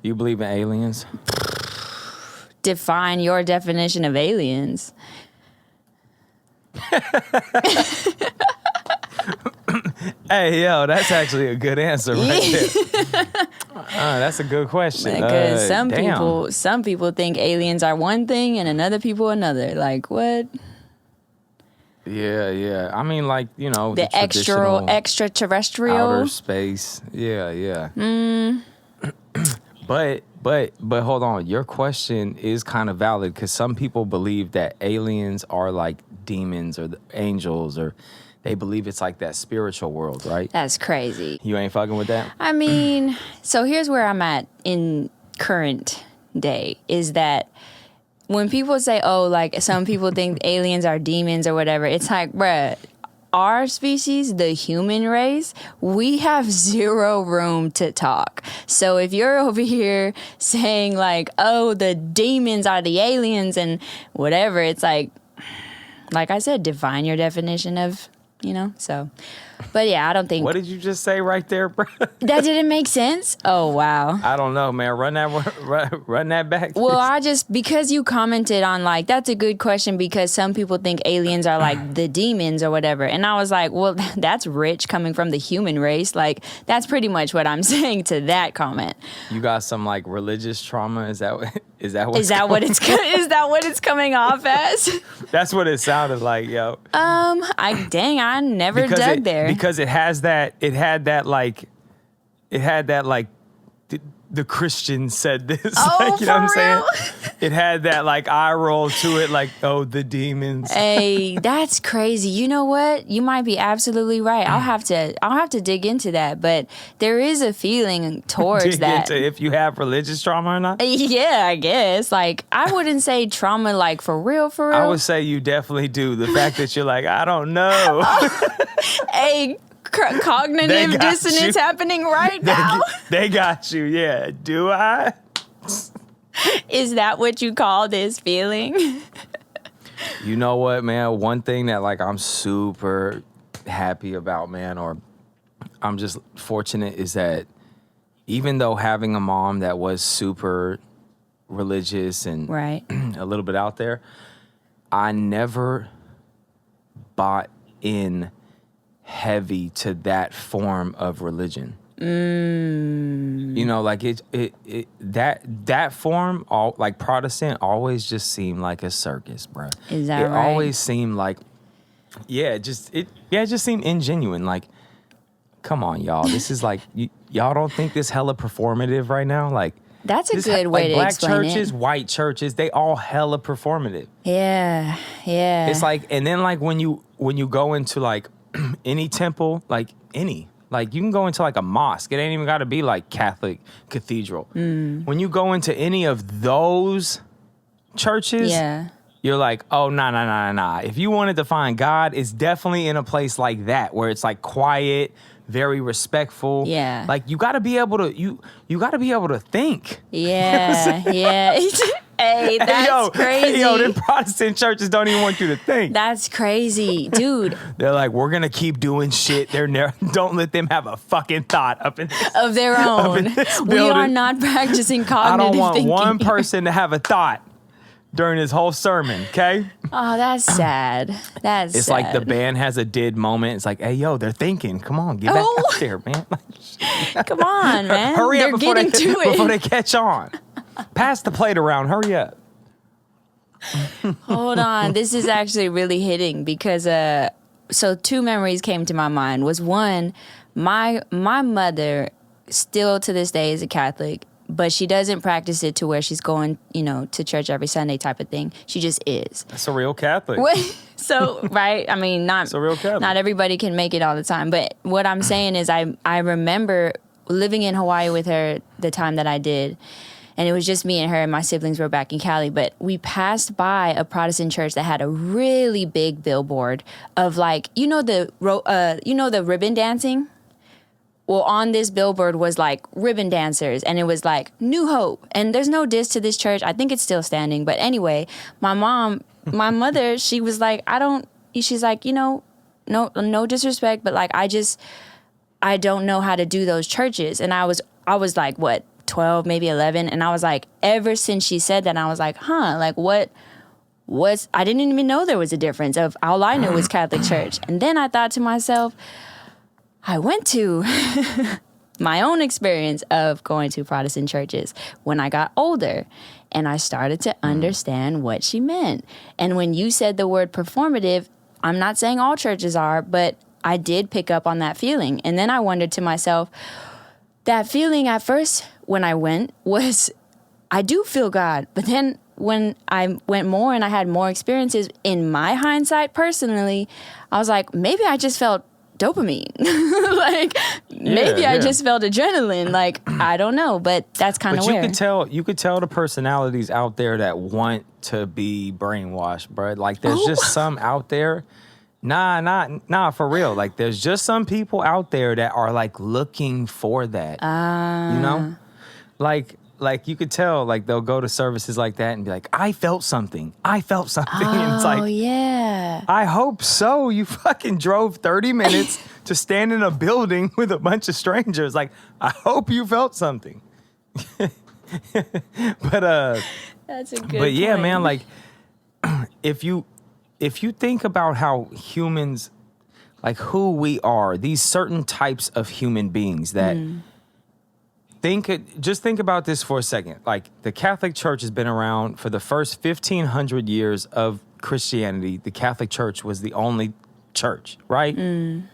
You believe in aliens? Define your definition of aliens. Hey, yo, that's actually a good answer right there. That's a good question. Because Damn. some people think aliens are one thing and another people another. Like what? Yeah. I mean, like, you know, The extraterrestrial outer space. Yeah. But hold on. Your question is kind of valid because some people believe that aliens are like demons or the angels, or they believe it's like that spiritual world, right? That's crazy. You ain't fucking with that? I mean, so here's where I'm at in current day is that when people say, oh, like some people think aliens are demons or whatever, it's like, bruh, our species, the human race, we have zero room to talk. So if you're over here saying like, oh, the demons are the aliens and whatever, it's like I said, define your definition of, so. But yeah, I don't think. What did you just say right there, bro? That didn't make sense? Oh, wow. I don't know, man. Run that back. Well, because you commented on like, that's a good question because some people think aliens are like the demons or whatever. And I was like, well, that's rich coming from the human race. Like, that's pretty much what I'm saying to that comment. You got some like religious trauma? Is that what it's coming off as? That's what it sounded like, yo. I never dug there. Because it had that like the Christian said this. Oh, like, you know what I'm real? saying? It had that like eye roll to it, like, oh, the demons. Hey, that's crazy. You know what? You might be absolutely right. I'll have to dig into that. But there is a feeling towards that. Into if you have religious trauma or not? Yeah, I guess. Like, I wouldn't say trauma like for real. I would say you definitely do. The fact that you're like, I don't know. Hey, cognitive dissonance happening right now. They got you, yeah. Do I? Is that what you call this feeling? You know what, man? One thing that like I'm super happy about, man, or I'm just fortunate is that even though having a mom that was super religious and right. a little bit out there, I never bought in heavy to that form of religion. You know, like that form, all like Protestant, always just seemed like a circus, bro. Is that right? It always seemed like, it just seemed ingenuine. Like, come on, y'all, this is like y'all don't think this hella performative right now? Like, that's a good way to black explain it. Black churches, white churches, they all hella performative. Yeah. It's like, and then like when you go into like any temple, like you can go into like a mosque. It ain't even got to be like Catholic cathedral. When you go into any of those churches, you're like, oh, nah. If you wanted to find God, it's definitely in a place like that where it's like quiet, very respectful. Yeah. Like you got to be able to you got to be able to think. Yeah. Yeah. Hey, that's crazy. Them Protestant churches don't even want you to think. That's crazy, dude. They're like, we're gonna keep doing shit. Don't let them have a fucking thought of their own. We are not practicing cognitive thinking. I don't want one person to have a thought during his whole sermon. Okay. Oh, that's sad. It's sad. Like the band has a did moment. It's like, hey, yo, they're thinking. Come on, get back out there, man. Come on, man. Hurry up before they catch on. Pass the plate around. Hurry up. Hold on. This is actually really hitting because so two memories came to my mind. Was one, my mother still to this day is a Catholic, but she doesn't practice it to where she's going, to church every Sunday type of thing. She just is. That's a real Catholic. So, right? I mean, it's a real Catholic. Not everybody can make it all the time. But what I'm saying is I remember living in Hawaii with her the time that I did. And it was just me and her, and my siblings were back in Cali. But we passed by a Protestant church that had a really big billboard of like, the ribbon dancing. Well, on this billboard was like ribbon dancers, and it was like New Hope. And there's no diss to this church. I think it's still standing. But anyway, my mother, she was like, she's like, no disrespect, but like I don't know how to do those churches. And I was like, what? 12, maybe 11. And I was like, ever since she said that, I was like, like I didn't even know there was a difference. Of all I knew was Catholic Church. And then I thought to myself, I went to my own experience of going to Protestant churches when I got older. And I started to understand what she meant. And when you said the word performative, I'm not saying all churches are, but I did pick up on that feeling. And then I wondered to myself, that feeling at first when I went was, I do feel God. But then when I went more and I had more experiences, in my hindsight personally, I was like, maybe I just felt dopamine. Like, maybe I just felt adrenaline. Like, I don't know, but that's kind of weird. You could tell the personalities out there that want to be brainwashed, bro. Like, there's just some out there. Nah, for real. Like, there's just some people out there that are like looking for that. You know? Like you could tell, like, they'll go to services like that and be like, I felt something. And it's like, yeah. I hope so. You fucking drove 30 minutes to stand in a building with a bunch of strangers. Like, I hope you felt something. But that's a good But yeah, point. man, like, if you think about how humans, like who we are, these certain types of human beings that just think about this for a second. Like, the Catholic Church has been around for the first 1,500 years of Christianity. The Catholic Church was the only church, right? Then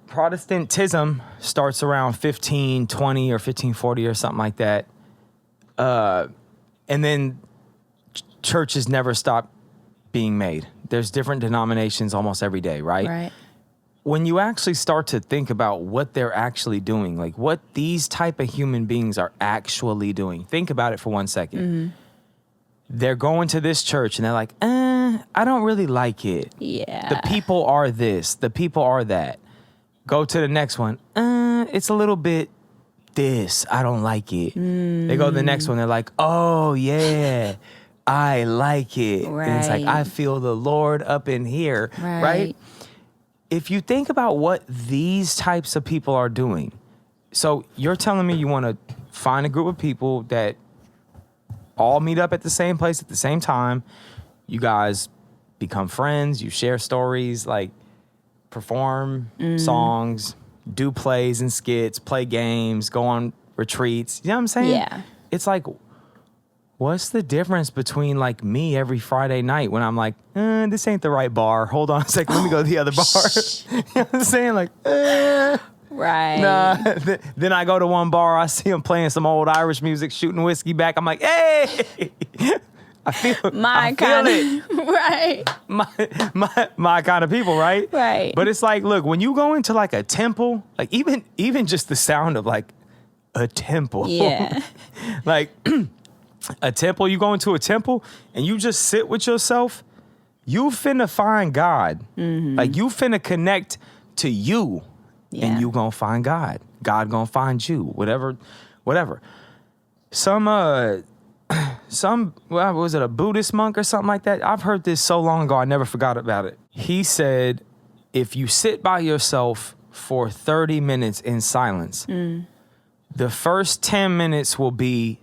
Protestantism starts around 1520 or 1540 or something like that. And then churches never stop being made. There's different denominations almost every day, right? Right. When you actually start to think about what they're actually doing, like what these type of human beings are actually doing, think about it for 1 second. They're going to this church and they're like, I don't really like it. Yeah. The people are this, the people are that. Go to the next one. It's a little bit this. I don't like it. They go to the next one. They're like, oh, yeah, I like it. Right. And it's like, I feel the Lord up in here. Right? If you think about what these types of people are doing, so you're telling me you want to find a group of people that all meet up at the same place at the same time. You guys become friends. You share stories, like perform songs, do plays and skits, play games, go on retreats. You know what I'm saying? Yeah. It's like, what's the difference between like me every Friday night when I'm like, this ain't the right bar. Hold on a second. Let me go to the other bar. You know what I'm saying? Like, right. Nah. Then I go to one bar. I see them playing some old Irish music, shooting whiskey back. I'm like, hey. I feel it. Right. My kind of people, right? Right. But it's like, look, when you go into like a temple, like even just the sound of like a temple. Yeah. Like a temple, you go into a temple and you just sit with yourself, you finna find God. Like, you finna connect to you and you gonna find God. God gonna find you, whatever. Some, well, was it a Buddhist monk or something like that? I've heard this so long ago, I never forgot about it. He said, if you sit by yourself for 30 minutes in silence, the first 10 minutes will be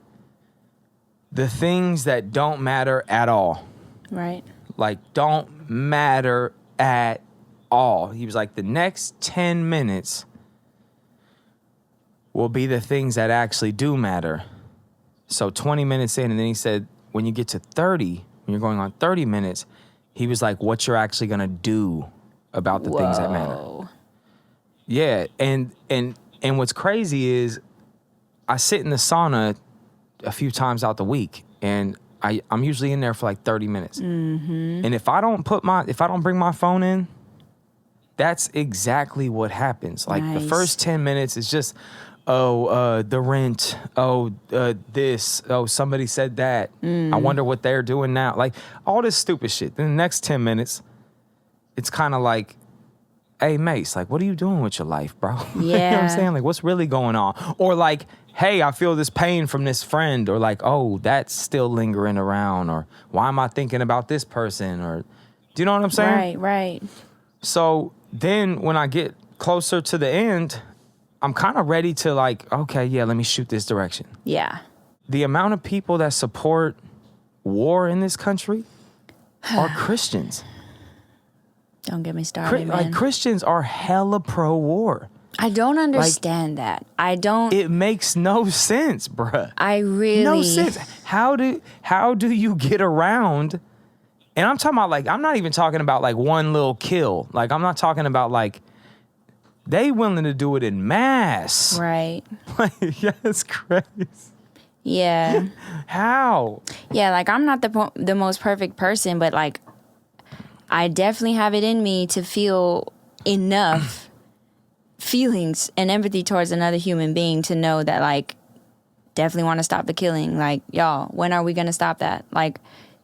the things that don't matter at all. Right. Like, don't matter at all. He was like, the next 10 minutes will be the things that actually do matter. So 20 minutes in, and then he said, when you get to 30, when you're going on 30 minutes, he was like, what you're actually going to do about the things that matter. Yeah, and what's crazy is I sit in the sauna a few times out the week, and I'm usually in there for like 30 minutes. And if I don't bring my phone in, that's exactly what happens. Like, the first 10 minutes is just, the rent, this, somebody said that. I wonder what they're doing now. Like, all this stupid shit. Then the next 10 minutes, it's kind of like, hey, Mase, like, what are you doing with your life, bro? Yeah. You know what I'm saying? Like, what's really going on? Or like, hey, I feel this pain from this friend. Or like, oh, that's still lingering around. Or why am I thinking about this person? Or, do you know what I'm saying? Right. So then when I get closer to the end, I'm kind of ready to like, okay, yeah, let me shoot this direction. Yeah. The amount of people that support war in this country are Christians. Don't get me started, man. Like Christians are hella pro-war. I don't understand that. I don't. It makes no sense, bruh. I really. No sense. How do you get around? And I'm talking about like, I'm not even talking about like one little kill. Like I'm not talking about like, they willing to do it in mass. Right. Like, yeah, it's crazy. Yeah. How? Yeah, like I'm not the most perfect person, but like I definitely have it in me to feel enough feelings and empathy towards another human being to know that like definitely want to stop the killing. Like, y'all, when are we going to stop that? Like,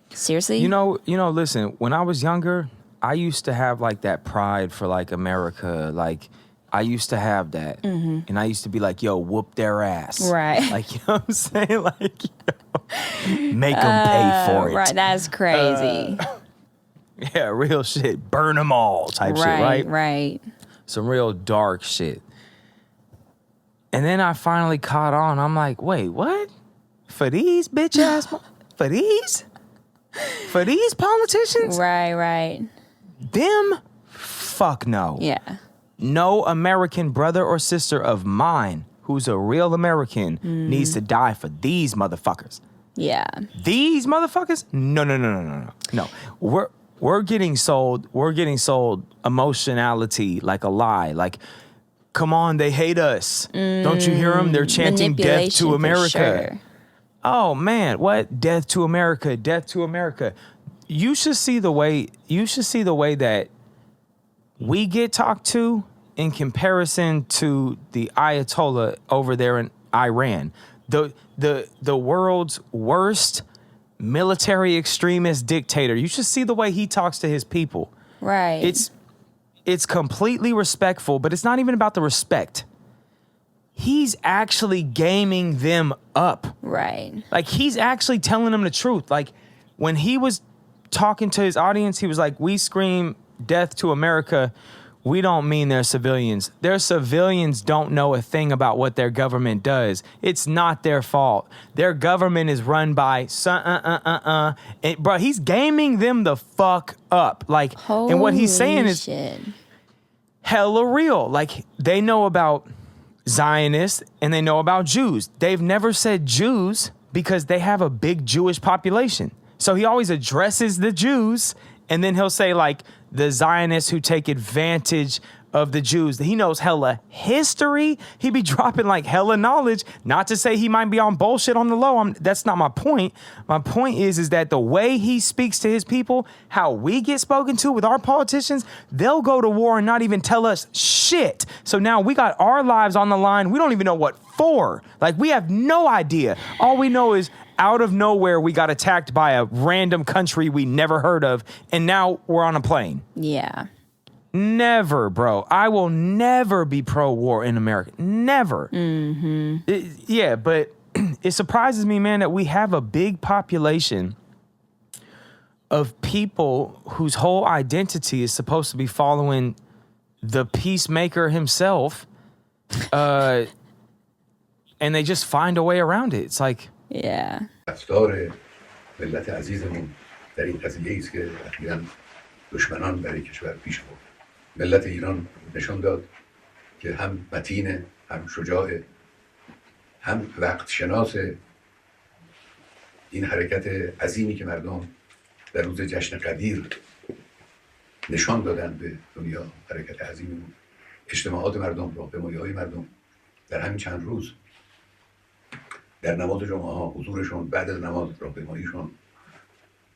seriously? You know, listen, when I was younger, I used to have like that pride for like America, like I used to have that. Mm-hmm. And I used to be like, yo, whoop their ass. Right. Like, you know what I'm saying? Like, yo, make them pay for it. Right. That's crazy. Yeah, real shit. Burn them all type shit, right? Right. Some real dark shit. And then I finally caught on. I'm like, wait, what? For these bitch ass, for these politicians? Right. Them? Fuck no. Yeah. No American brother or sister of mine who's a real American needs to die for these motherfuckers. Yeah. These motherfuckers? No. We're getting sold emotionality like a lie. Like, come on, they hate us. Don't you hear them? They're chanting death to America. Sure. Oh man, what? Death to America, death to America. You should see the way that we get talked to in comparison to the Ayatollah over there in Iran. The world's worst military extremist dictator. You should see the way he talks to his people. Right. It's completely respectful, but it's not even about the respect. He's actually gaming them up. Right. Like he's actually telling them the truth. Like when he was talking to his audience, he was like, we scream death to America. We don't mean they're civilians. Their civilians don't know a thing about what their government does. It's not their fault. Their government is run by And, bro, he's gaming them the fuck up. Like, and what he's saying is hella real. Like, they know about Zionists and they know about Jews. They've never said Jews because they have a big Jewish population. So he always addresses the Jews and then he'll say like, the Zionists who take advantage of the Jews. He knows hella history. He be dropping like hella knowledge. Not to say he might be on bullshit on the low. That's not my point. My point is that the way he speaks to his people, how we get spoken to with our politicians, they'll go to war and not even tell us shit. So now we got our lives on the line. We don't even know what for. Like we have no idea. All we know is out of nowhere, we got attacked by a random country we never heard of, and now we're on a plane. Yeah. Never, bro. I will never be pro-war in America. Never. Mm-hmm. But it surprises me, man, that we have a big population of people whose whole identity is supposed to be following the peacemaker himself, and they just find a way around it. It's like... Yeah. رفتار ملت عزیزمون در این قضیه است که اخیراً دشمنان برای کشور پیش برد. ملت ایران نشان داد که هم متین، هم شجاع، هم وقت شناس این حرکت عظیمی که مردم در روز جشن قدیر نشان دادن به دنیا. حرکت عظیمی بود. اجتماعات مردم، راهپیمایی‌های مردم در همین چند روز در نماز جمعه ها، حضورشون بعد از نماز، راهپیماییشون،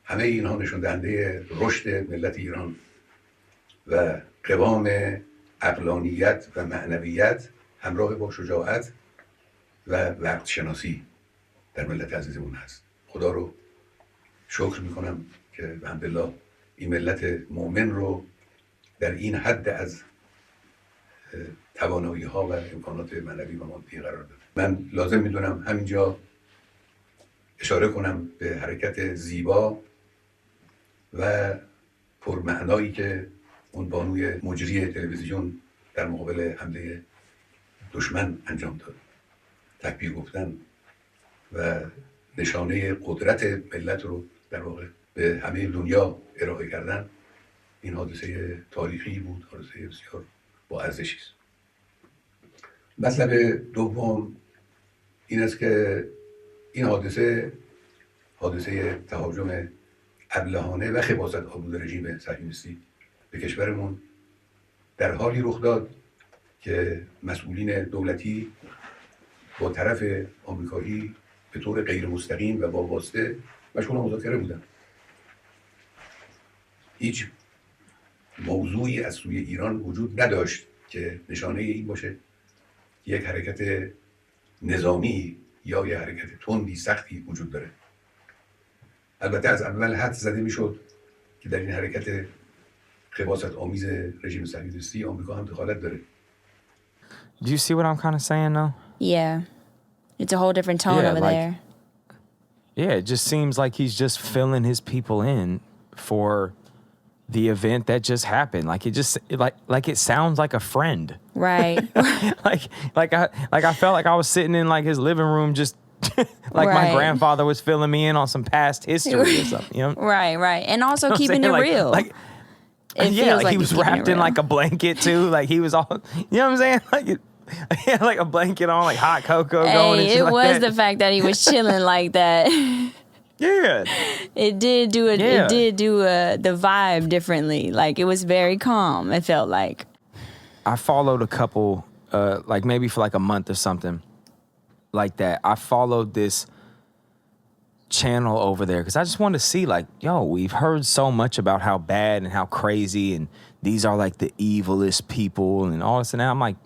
همه اینها نشان دهنده رشد ملت ایران و قوام عقلانیت و معنویت همراه با شجاعت و وقت شناسی در ملت عزیزمون هست. خدا رو شکر میکنم که الحمدلله این ملت مؤمن رو در این حد از توانایی ها و امکانات معنوی و مادی قرار داده. من لازم میدونم همینجا اشاره کنم به حرکت زیبا و پرمعنایی که اون بانوی مجری تلویزیون در مقابل حمله دشمن انجام داد. تکبیر گفتن و نشانه قدرت ملت رو در واقع به همه دنیا ارائه کردن، این حادثه تاریخی بود، حادثه بسیار با ارزشی است. مطلب دوم این است که این حادثه تهاجم ابلهانه و خباثت آلود رژیم صهیونیستی به کشورمون در حالی رخ داد که مسئولین دولتی با طرف آمریکایی به طور غیر مستقیم و با واسطه مشغول مذاکره بودند. هیچ موضوعی از سوی ایران وجود نداشت که نشانه این باشه که یک حرکت نظامی یا یک حرکت تندی سختی وجود داره. البته از اول حد زده میشد که در این حرکت خباثت آمیز رژیم صهیونیستی آمریکا هم دخالت داره. Do you see what I'm kind of saying though? Yeah. It's a whole different tone over there. Yeah, it just seems like he's just filling his people in for the event that just happened. Like it just like it sounds like a friend. Right. I felt like I was sitting in like his living room just like my grandfather was filling me in on some past history or something, you know? Right. And also keeping it real. It feels like he was wrapped in like a blanket too. Like he was all, you know what I'm saying? Like he had like a blanket on, like hot cocoa going and shit like that. It was the fact that he was chilling like that. Yeah. It did do the vibe differently. Like it was very calm, it felt like. I followed a couple, like maybe for like a month or something like that. I followed this channel over there because I just wanted to see like, yo, we've heard so much about how bad and how crazy and these are like the evilest people and all this and that. I'm like,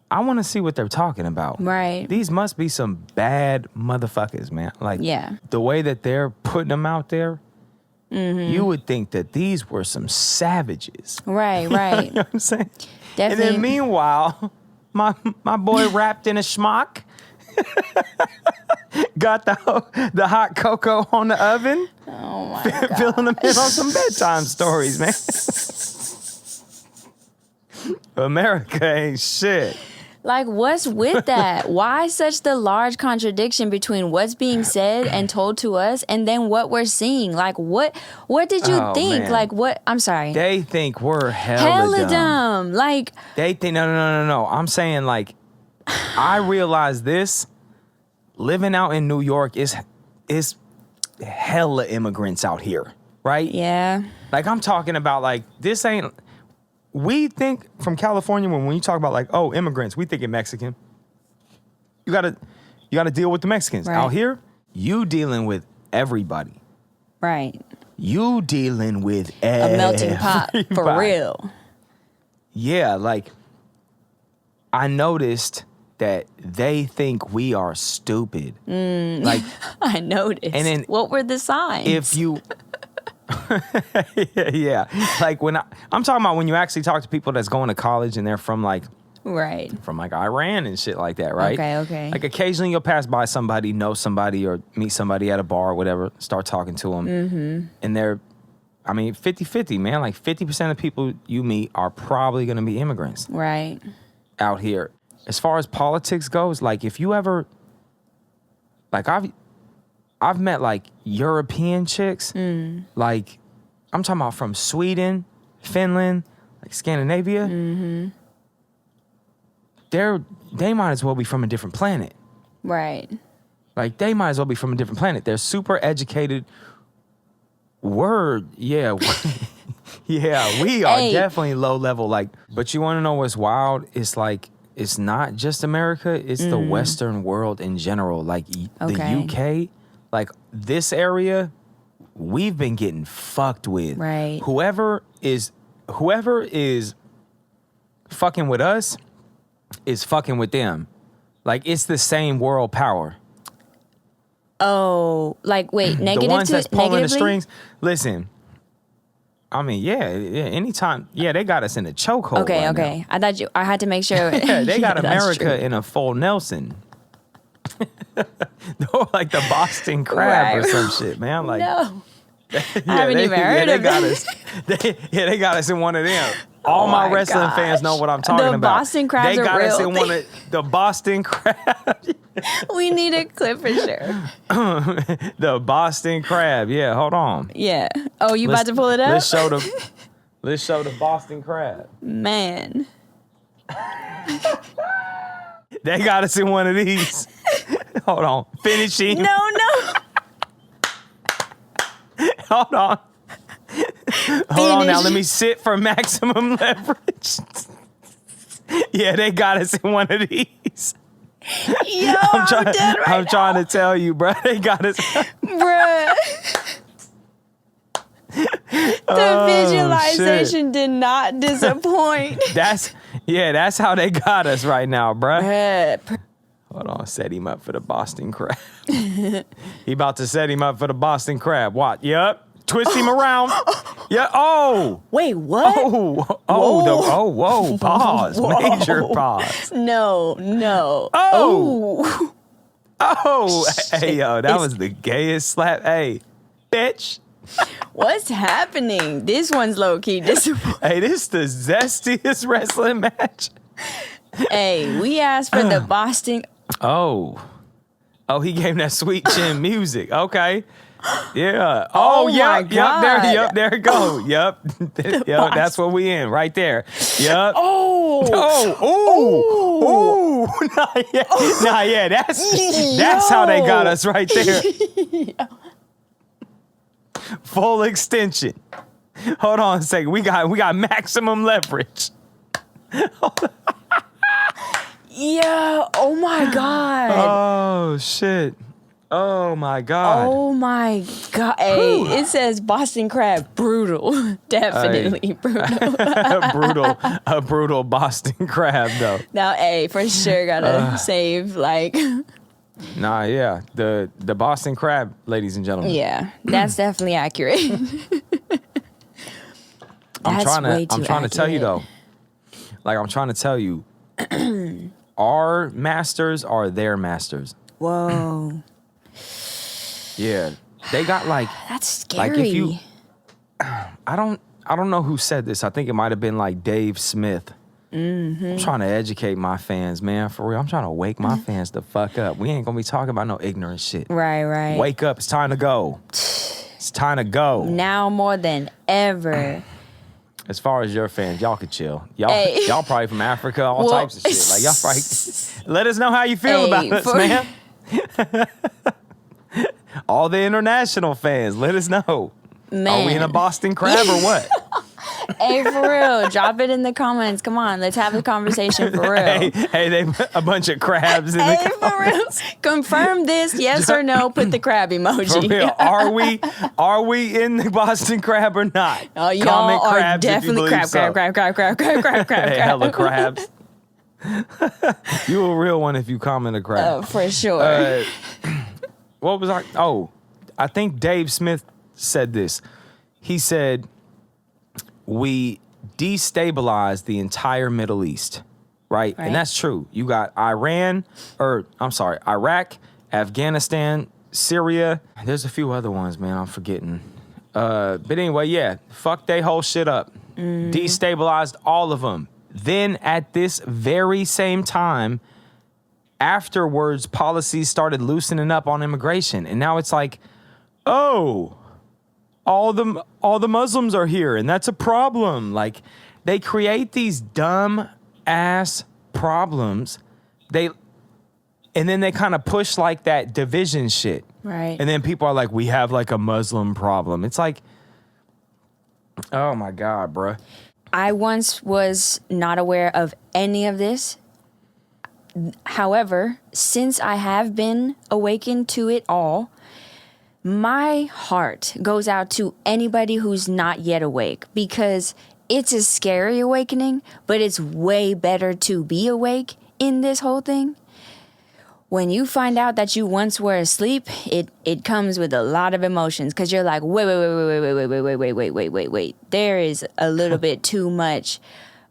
I want to see what they're talking about. Right. These must be some bad motherfuckers, man. Like, the way that they're putting them out there, you would think that these were some savages. Right. You know what I'm saying? Definitely. And then meanwhile, my boy wrapped in a schmuck, got the hot cocoa on the oven. Oh, my God. Filling them in on some bedtime stories, man. America ain't shit. Like, what's with that? Why such the large contradiction between what's being said and told to us and then what we're seeing? Like, what did you think? Man. Like, what? I'm sorry. They think we're hella dumb. Like, they think, no. I'm saying, like, I realize this. Living out in New York is hella immigrants out here, right? Yeah. Like, I'm talking about, like, this ain't... We think from California when you talk about like, oh, immigrants, we think of Mexican. You gotta deal with the Mexicans. Right. Out here, you dealing with everybody. Right. You dealing with a melting pot for real. Yeah, like I noticed that they think we are stupid. Like I noticed. And then what were the signs? If you yeah. Like when I'm talking about when you actually talk to people that's going to college and they're from like Iran and shit like that, right? Okay. Like occasionally you'll pass by somebody, know somebody or meet somebody at a bar or whatever, start talking to them. And they're, 50-50, man. Like 50% of people you meet are probably going to be immigrants. Right. Out here. As far as politics goes, like if you ever, like I've met like European chicks, like I'm talking about from Sweden, Finland, like Scandinavia. They might as well be from a different planet. Right. Like they might as well be from a different planet. They're super educated. Yeah, we are definitely low level. Like, but you want to know what's wild? It's like, it's not just America, it's the Western world in general. Like the UK, like this area, we've been getting fucked with. Right. Whoever is fucking with us is fucking with them. Like it's the same world power. Oh, like wait, negative the ones that's pulling negatively? the strings. Listen, anytime. Yeah, they got us in a chokehold. Okay. Now. I had to make sure. Yeah, they got America in a full Nelson. Like the Boston Crab or some shit, man. Like no, I haven't even heard of it. They got us in one of them. All my my wrestling fans know gosh. what I'm talking The about. Boston crab's they a got us real in one of the Boston crab. We need a clip for sure. The Boston crab. Yeah, hold on. Yeah. Oh, you about to pull it up? Let's show the Boston crab. Man. They got us in one of these. Hold on. Finishing. No. Hold on. Hold on now. Let me sit for maximum leverage. Yeah, they got us in one of these. Yo, I'm dead right I'm now. trying to tell you, bro. They got us. Bruh. The visualization did not disappoint. That's how they got us right now, bro. Bruh. Hold on, set him up for the Boston crab. He about to set him up for the Boston crab. What? Yup. Twist him around. Yeah. Oh. Wait, what? Whoa. Pause. Whoa. Major pause. No. Oh. Oh. Shit. Hey, yo, that was the gayest slap. Hey, bitch. What's happening? This one's low key disappointing. Hey, this the zestiest wrestling match. Hey, we asked for the Boston. Oh, he gave that sweet chin music. Okay. Yeah. Oh, my yep. God. There it go. Yep. That's what we in right there. Yep. Oh. Ooh. Nah, yeah. That's how they got us right there. Full extension. Hold on a second. We got maximum leverage. Yeah. Oh my God. Oh shit. Oh my God. Oh my God. Hey, it says Boston crab brutal. Definitely brutal. A brutal Boston crab though. Now, hey, for sure gotta save like. Nah, yeah. The Boston crab, ladies and gentlemen. Yeah, that's definitely accurate. I'm trying to tell you though. Like I'm trying to tell you, our masters are their masters. Whoa. Yeah. They got like That's scary. like if you I don't know who said this. I think it might have been like Dave Smith. I'm trying to educate my fans, man. For real. I'm trying to wake my fans the fuck up. We ain't gonna be talking about no ignorant shit. Right. Wake up. It's time to go. It's time to go. Now more than ever. As far as your fans, y'all could chill. Hey. Y'all probably from Africa, all Well, types of shit. Like y'all probably let us know how you feel about us, man. All the international fans, let us know. Man. Are we in a Boston crab or what? Hey, for real. Drop it in the comments. Come on, let's have a conversation for real. Hey, they a bunch of crabs in Hey, the for real. Confirm this, yes or no. Put the crab emoji. For real, are we in the Boston crab or not? Oh, y'all Comment are crabs if you definitely believe so. crab. Hey, hella crabs. You a real one if you comment a crab. Oh, for sure. What was I think Dave Smith said this. He said, we destabilized the entire Middle East, right? And that's true. You got Iraq, Afghanistan, Syria. There's a few other ones, man, I'm forgetting. But anyway, yeah, fuck they whole shit up. Destabilized all of them. Then at this very same time, afterwards, policies started loosening up on immigration. And now it's like, oh, all the Muslims are here, and that's a problem. Like, they create these dumb ass problems. And then they kind of push like that division shit. Right. And then people are like, we have like a Muslim problem. It's like, oh my God, bruh. I once was not aware of any of this. However, since I have been awakened to it all, my heart goes out to anybody who's not yet awake, because it's a scary awakening, but it's way better to be awake in this whole thing. When you find out that you once were asleep, it comes with a lot of emotions, because you're like, wait. There is a little bit too much.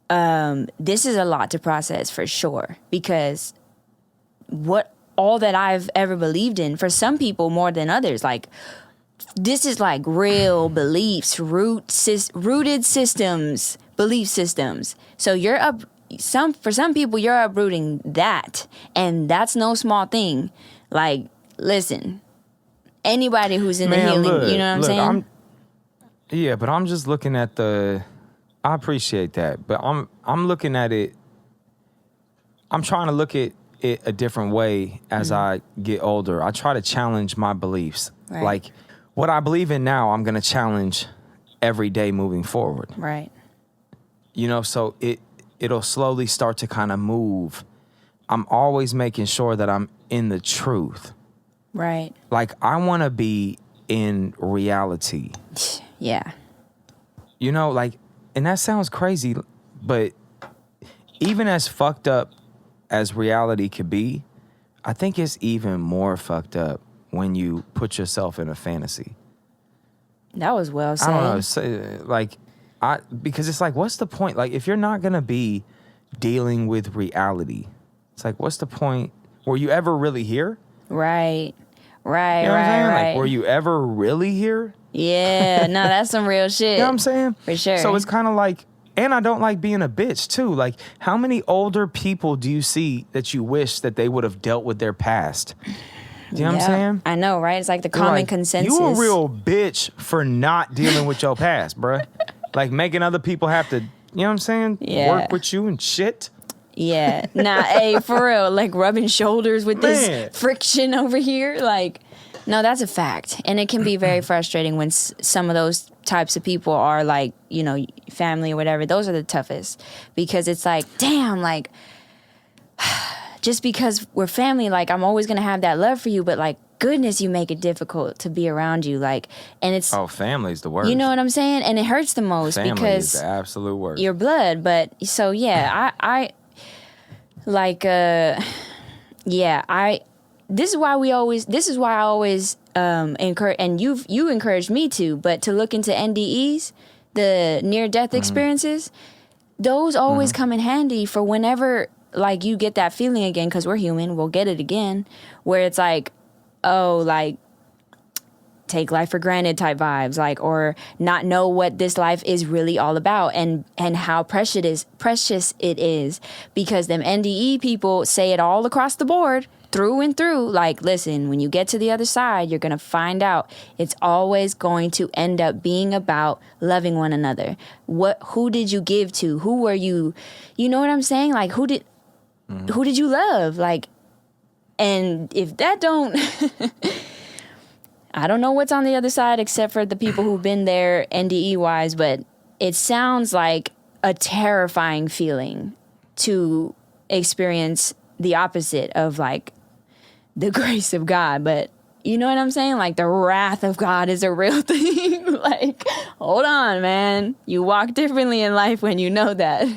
This is a lot to process for sure, because all that I've ever believed in, for some people more than others, like, this is like real beliefs, rooted systems, belief systems. So you're up for some people you're uprooting that, and that's no small thing. Like, listen, anybody who's in the healing, look, you know what I'm saying? Yeah, but I'm just looking at I appreciate that, but I'm looking at it. I'm trying to look at it a different way as I get older. I try to challenge my beliefs. Right. Like what I believe in now, I'm gonna challenge every day moving forward. Right. You know, so it'll slowly start to kind of move. I'm always making sure that I'm in the truth. Right. Like I want to be in reality. Yeah. You know, like, and that sounds crazy, but even as fucked up as reality could be, I think it's even more fucked up when you put yourself in a fantasy. That was well said. I don't know, because it's like, what's the point? Like, if you're not gonna be dealing with reality, it's like, what's the point? Were you ever really here? Right. You know what I'm saying? Right. Like, were you ever really here? Yeah, no, that's some real shit. You know what I'm saying? For sure. So it's kind of like, and I don't like being a bitch too. Like, how many older people do you see that you wish that they would have dealt with their past? Do you know what I'm saying? I know, right? It's like the You're common like, consensus. You a real bitch for not dealing with your past, bruh. Like making other people have to, you know what I'm saying? Yeah. Work with you and shit. Yeah. Nah, hey, for real. Like rubbing shoulders with Man. this friction over here. Like, no, that's a fact. And it can be very frustrating when some of those types of people are like, you know, family or whatever. Those are the toughest. Because it's like, damn, like, just because we're family, like, I'm always going to have that love for you. But, like, goodness, you make it difficult to be around you. Like, and it's... Oh, family's the worst. You know what I'm saying? And it hurts the most Family because... is the absolute worst. Your blood. But, so, yeah, I like, yeah, this is why I always encourage, and you encouraged me to, but to look into NDEs, the near-death experiences, those always come in handy for whenever, like, you get that feeling again, because we're human, we'll get it again, where it's like, oh, like, take life for granted type vibes, like, or not know what this life is really all about and how precious it is, because them NDE people say it all across the board, through and through, like, listen, when you get to the other side, you're gonna find out it's always going to end up being about loving one another. Who did you give to? Who were you? You know what I'm saying? Like, who did you love? Like, and if that don't I don't know what's on the other side except for the people who've been there NDE wise, but it sounds like a terrifying feeling to experience the opposite of, like, the grace of God. But you know what I'm saying? Like, the wrath of God is a real thing. Like, hold on, man. You walk differently in life when you know that.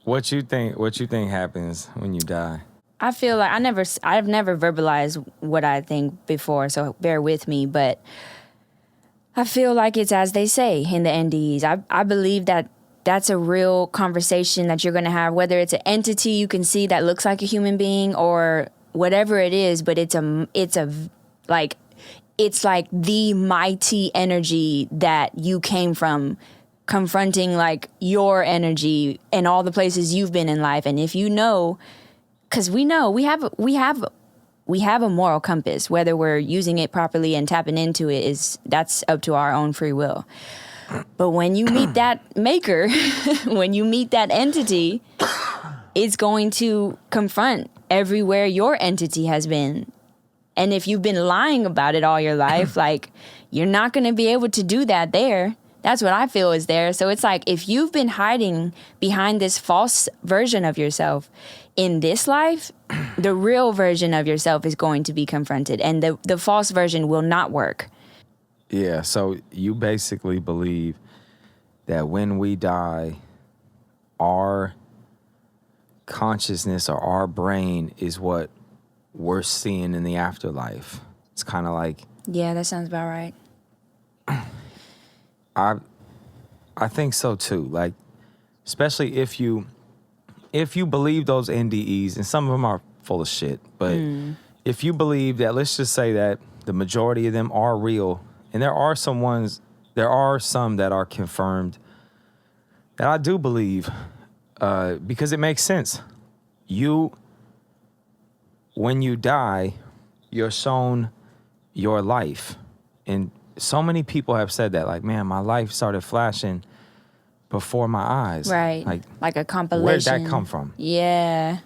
What you think happens when you die? I feel like I've never verbalized what I think before, so bear with me, but I feel like it's as they say in the NDEs. I believe that that's a real conversation that you're going to have, whether it's an entity you can see that looks like a human being or whatever it is, but it's like the mighty energy that you came from, confronting, like, your energy and all the places you've been in life. And if you know, because we know we have a moral compass, whether we're using it properly and tapping into it, that's up to our own free will. But when you meet that maker, when you meet that entity, it's going to confront everywhere your entity has been. And if you've been lying about it all your life, like, you're not going to be able to do that there. That's what I feel is there. So it's like, if you've been hiding behind this false version of yourself in this life, the real version of yourself is going to be confronted, and the false version will not work. Yeah, so you basically believe that when we die, our consciousness or our brain is what we're seeing in the afterlife. It's kind of like... Yeah, that sounds about right. I think so too. Like, especially if you believe those NDEs, and some of them are full of shit, but if you believe that, let's just say that the majority of them are real, and there are some that are confirmed that I do believe, because it makes sense. When you die, you're sown your life. And so many people have said that, like, man, my life started flashing before my eyes. Right. Like a compilation. Where did that come from? Yeah.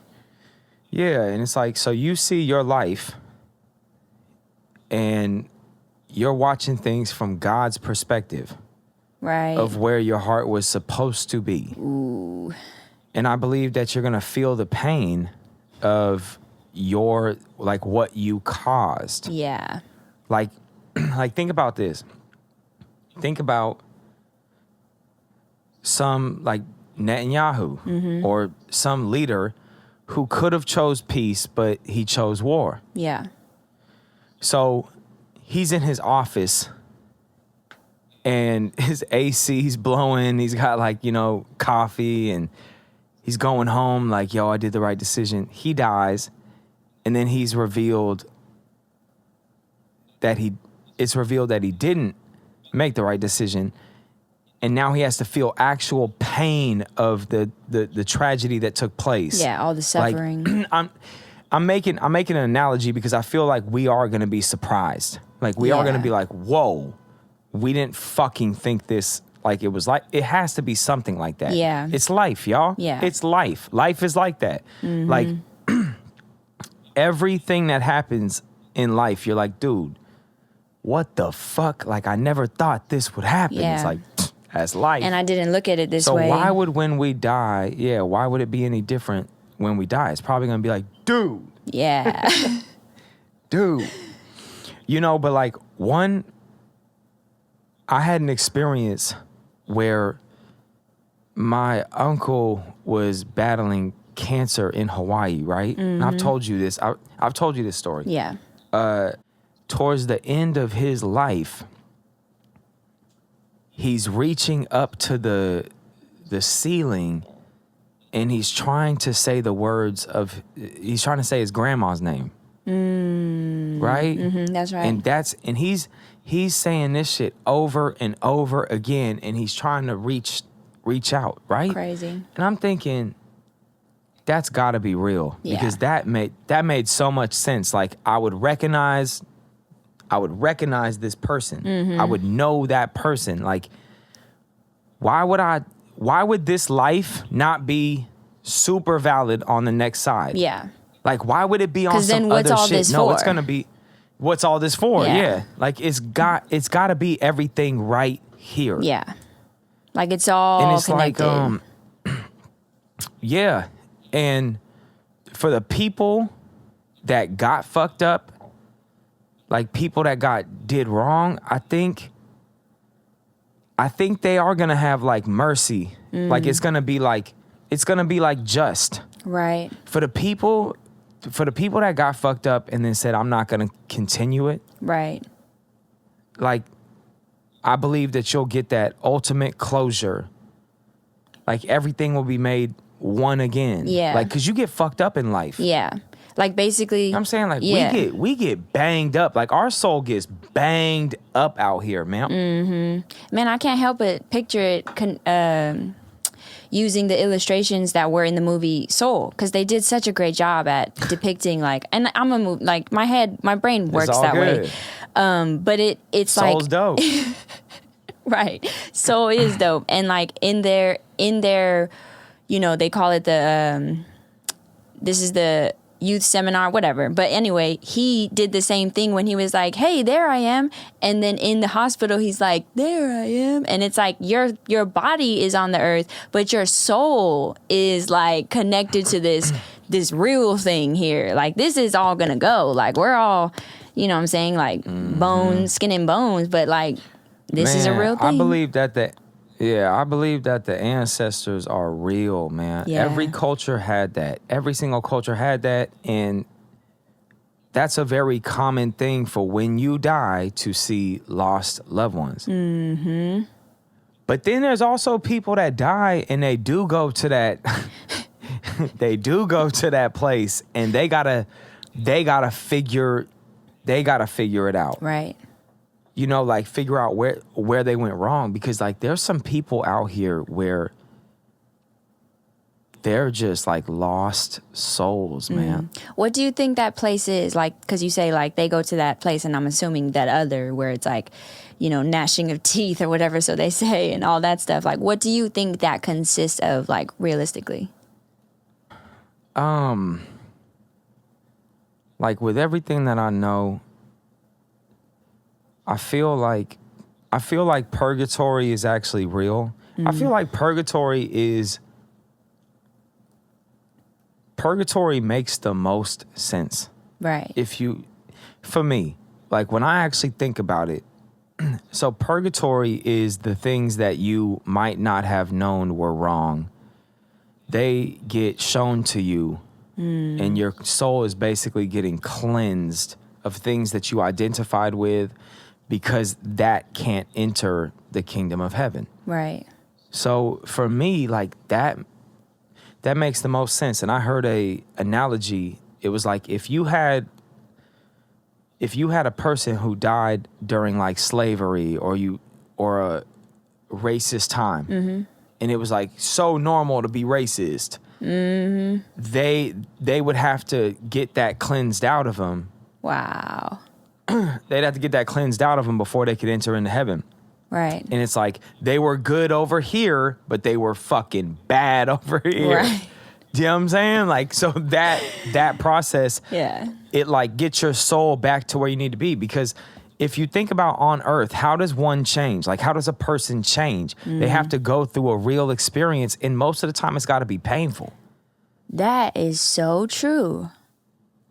Yeah, and it's like, so you see your life and you're watching things from God's perspective. Right. Of where your heart was supposed to be. Ooh. And I believe that you're going to feel the pain of your, like, what you caused. Yeah. Like think about this. Think about some, like, Netanyahu or some leader who could have chose peace, but he chose war. Yeah. So he's in his office and his AC's blowing. He's got, like, coffee, and he's going home like, yo, I did the right decision. He dies, and then it's revealed that he didn't make the right decision. And now he has to feel actual pain of the tragedy that took place. Yeah, all the suffering. Like, I'm making an analogy because I feel like we are going to be surprised. Like, we are going to be like, whoa, we didn't fucking think this, like, it was like, it has to be something like that. Yeah. It's life, y'all. Yeah. It's life. Life is like that. Like, everything that happens in life, you're like, dude, what the fuck? Like, I never thought this would happen. Yeah. It's like, that's life. And I didn't look at it this so way. So why would when we die, why would it be any different when we die? It's probably going to be like, dude. Yeah. Dude. But like, I had an experience where my uncle was battling cancer in Hawaii, right? And I've told you this. I've told you this story. Yeah. Towards the end of his life, he's reaching up to the ceiling, and he's trying to say he's trying to say his grandma's name. Right? That's right. And he's saying this shit over and over again, and he's trying to reach out, right? Crazy. And I'm thinking, that's got to be real. Yeah. Because that made so much sense. Like, I would recognize this person. I would know that person. Like, why would this life not be super valid on the next side? Yeah. Like, why would it be on some then what's other all shit? this No, for? it's gonna be, what's all this for? Yeah. Yeah. Like, it's got to be everything right here. Yeah. Like, it's all And it's connected. like, yeah. And for the people that got fucked up, like, people that did wrong, I think they are gonna have, like, mercy. Like, it's gonna be like just. Right. For the people that got fucked up and then said, I'm not gonna continue it. Right. Like, I believe that you'll get that ultimate closure. Like, everything will be made one again. Yeah. Like, cause you get fucked up in life. Yeah. Like, basically. I'm saying, like, yeah. we get banged up. Like, our soul gets banged up out here, man. Man, I can't help but picture it using the illustrations that were in the movie Soul, because they did such a great job at depicting, like, and I'm a like, my brain works that good. way. But it's Soul's like dope. right. Soul is dope, and like in their they call it the this is the youth seminar, whatever. But anyway, he did the same thing when he was like, hey, there I am. And then in the hospital, he's like, there I am. And it's like your body is on the earth, but your soul is like connected to this real thing here. Like, this is all gonna go. Like, we're all, you know what I'm saying? Like, bones, skin and bones. But like, this is a real thing. I believe that the ancestors are real, man. Yeah. Every culture had that. Every single culture had that. And that's a very common thing for when you die to see lost loved ones. Mm-hmm. But then there's also people that die and they do go to that they do go to that place, and they gotta figure it out. Right. You know, like, figure out where they went wrong, because like, there's some people out here where they're just like lost souls, man. What do you think that place is? Like, because you say like they go to that place, and I'm assuming that other where it's like, gnashing of teeth or whatever, so they say, and all that stuff. Like, what do you think that consists of, like, realistically? Like with everything that I know, I feel like purgatory is actually real. I feel like purgatory makes the most sense. Right. For me, like when I actually think about it, so purgatory is the things that you might not have known were wrong. They get shown to you, and your soul is basically getting cleansed of things that you identified with, because that can't enter the kingdom of heaven. Right. So for me, like that makes the most sense. And I heard a analogy. It was like if you had a person who died during like slavery or a racist time, and it was like so normal to be racist, they would have to get that cleansed out of them. Wow. They'd have to get that cleansed out of them before they could enter into heaven. Right. And it's like they were good over here, but they were fucking bad over here. Right. Do you know what I'm saying? Like, so that process, it like gets your soul back to where you need to be. Because if you think about on earth, how does one change? Like, how does a person change? They have to go through a real experience, and most of the time it's got to be painful. That is so true.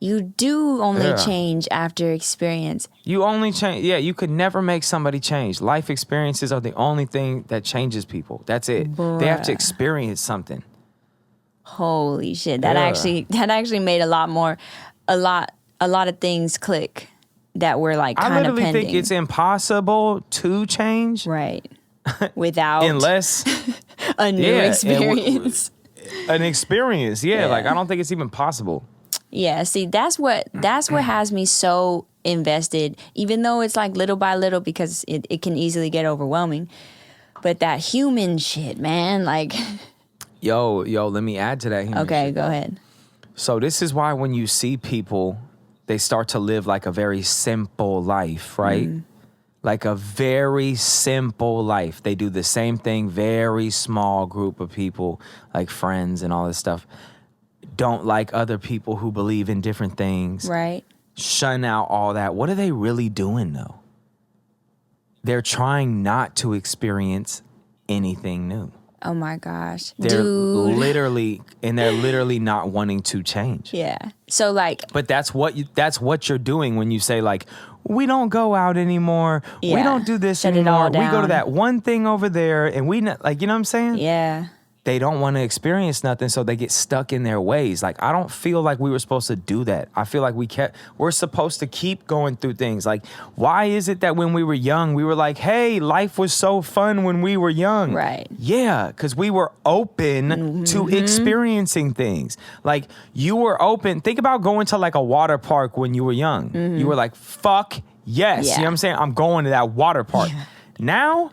You do only change after experience. You only change. Yeah, you could never make somebody change. Life experiences are the only thing that changes people. That's it. Bruh. They have to experience something. Holy shit. That actually made a lot of things click that were like kind of pending. I literally think it's impossible to change. Right. Without unless a new experience. An experience. Yeah, like I don't think it's even possible. Yeah, see, that's what has me so invested, even though it's like little by little, because it can easily get overwhelming. But that human shit, man, like Yo, let me add to that human shit. Go ahead. So this is why when you see people, they start to live like a very simple life, right? Like a very simple life. They do the same thing, very small group of people, like friends and all this stuff. Don't like other people who believe in different things. Right. Shun out all that. What are they really doing, though? They're trying not to experience anything new. Oh, my gosh. They're Dude. they're literally not wanting to change. Yeah. So, like... But that's what you're doing when you say, like, we don't go out anymore. Yeah. We don't do this Shut it anymore. all We go to down. that one thing over there, and we, like, you know what I'm saying? Yeah. They don't want to experience nothing, so they get stuck in their ways. Like, I don't feel like we were supposed to do that. I feel like we're supposed to keep going through things. Like, why is it that when we were young, we were like, hey, life was so fun when we were young? Right. Yeah, because we were open to experiencing things. Like, you were open. Think about going to like a water park when you were young. You were like, fuck yes. Yeah. You know what I'm saying? I'm going to that water park. Yeah. Now...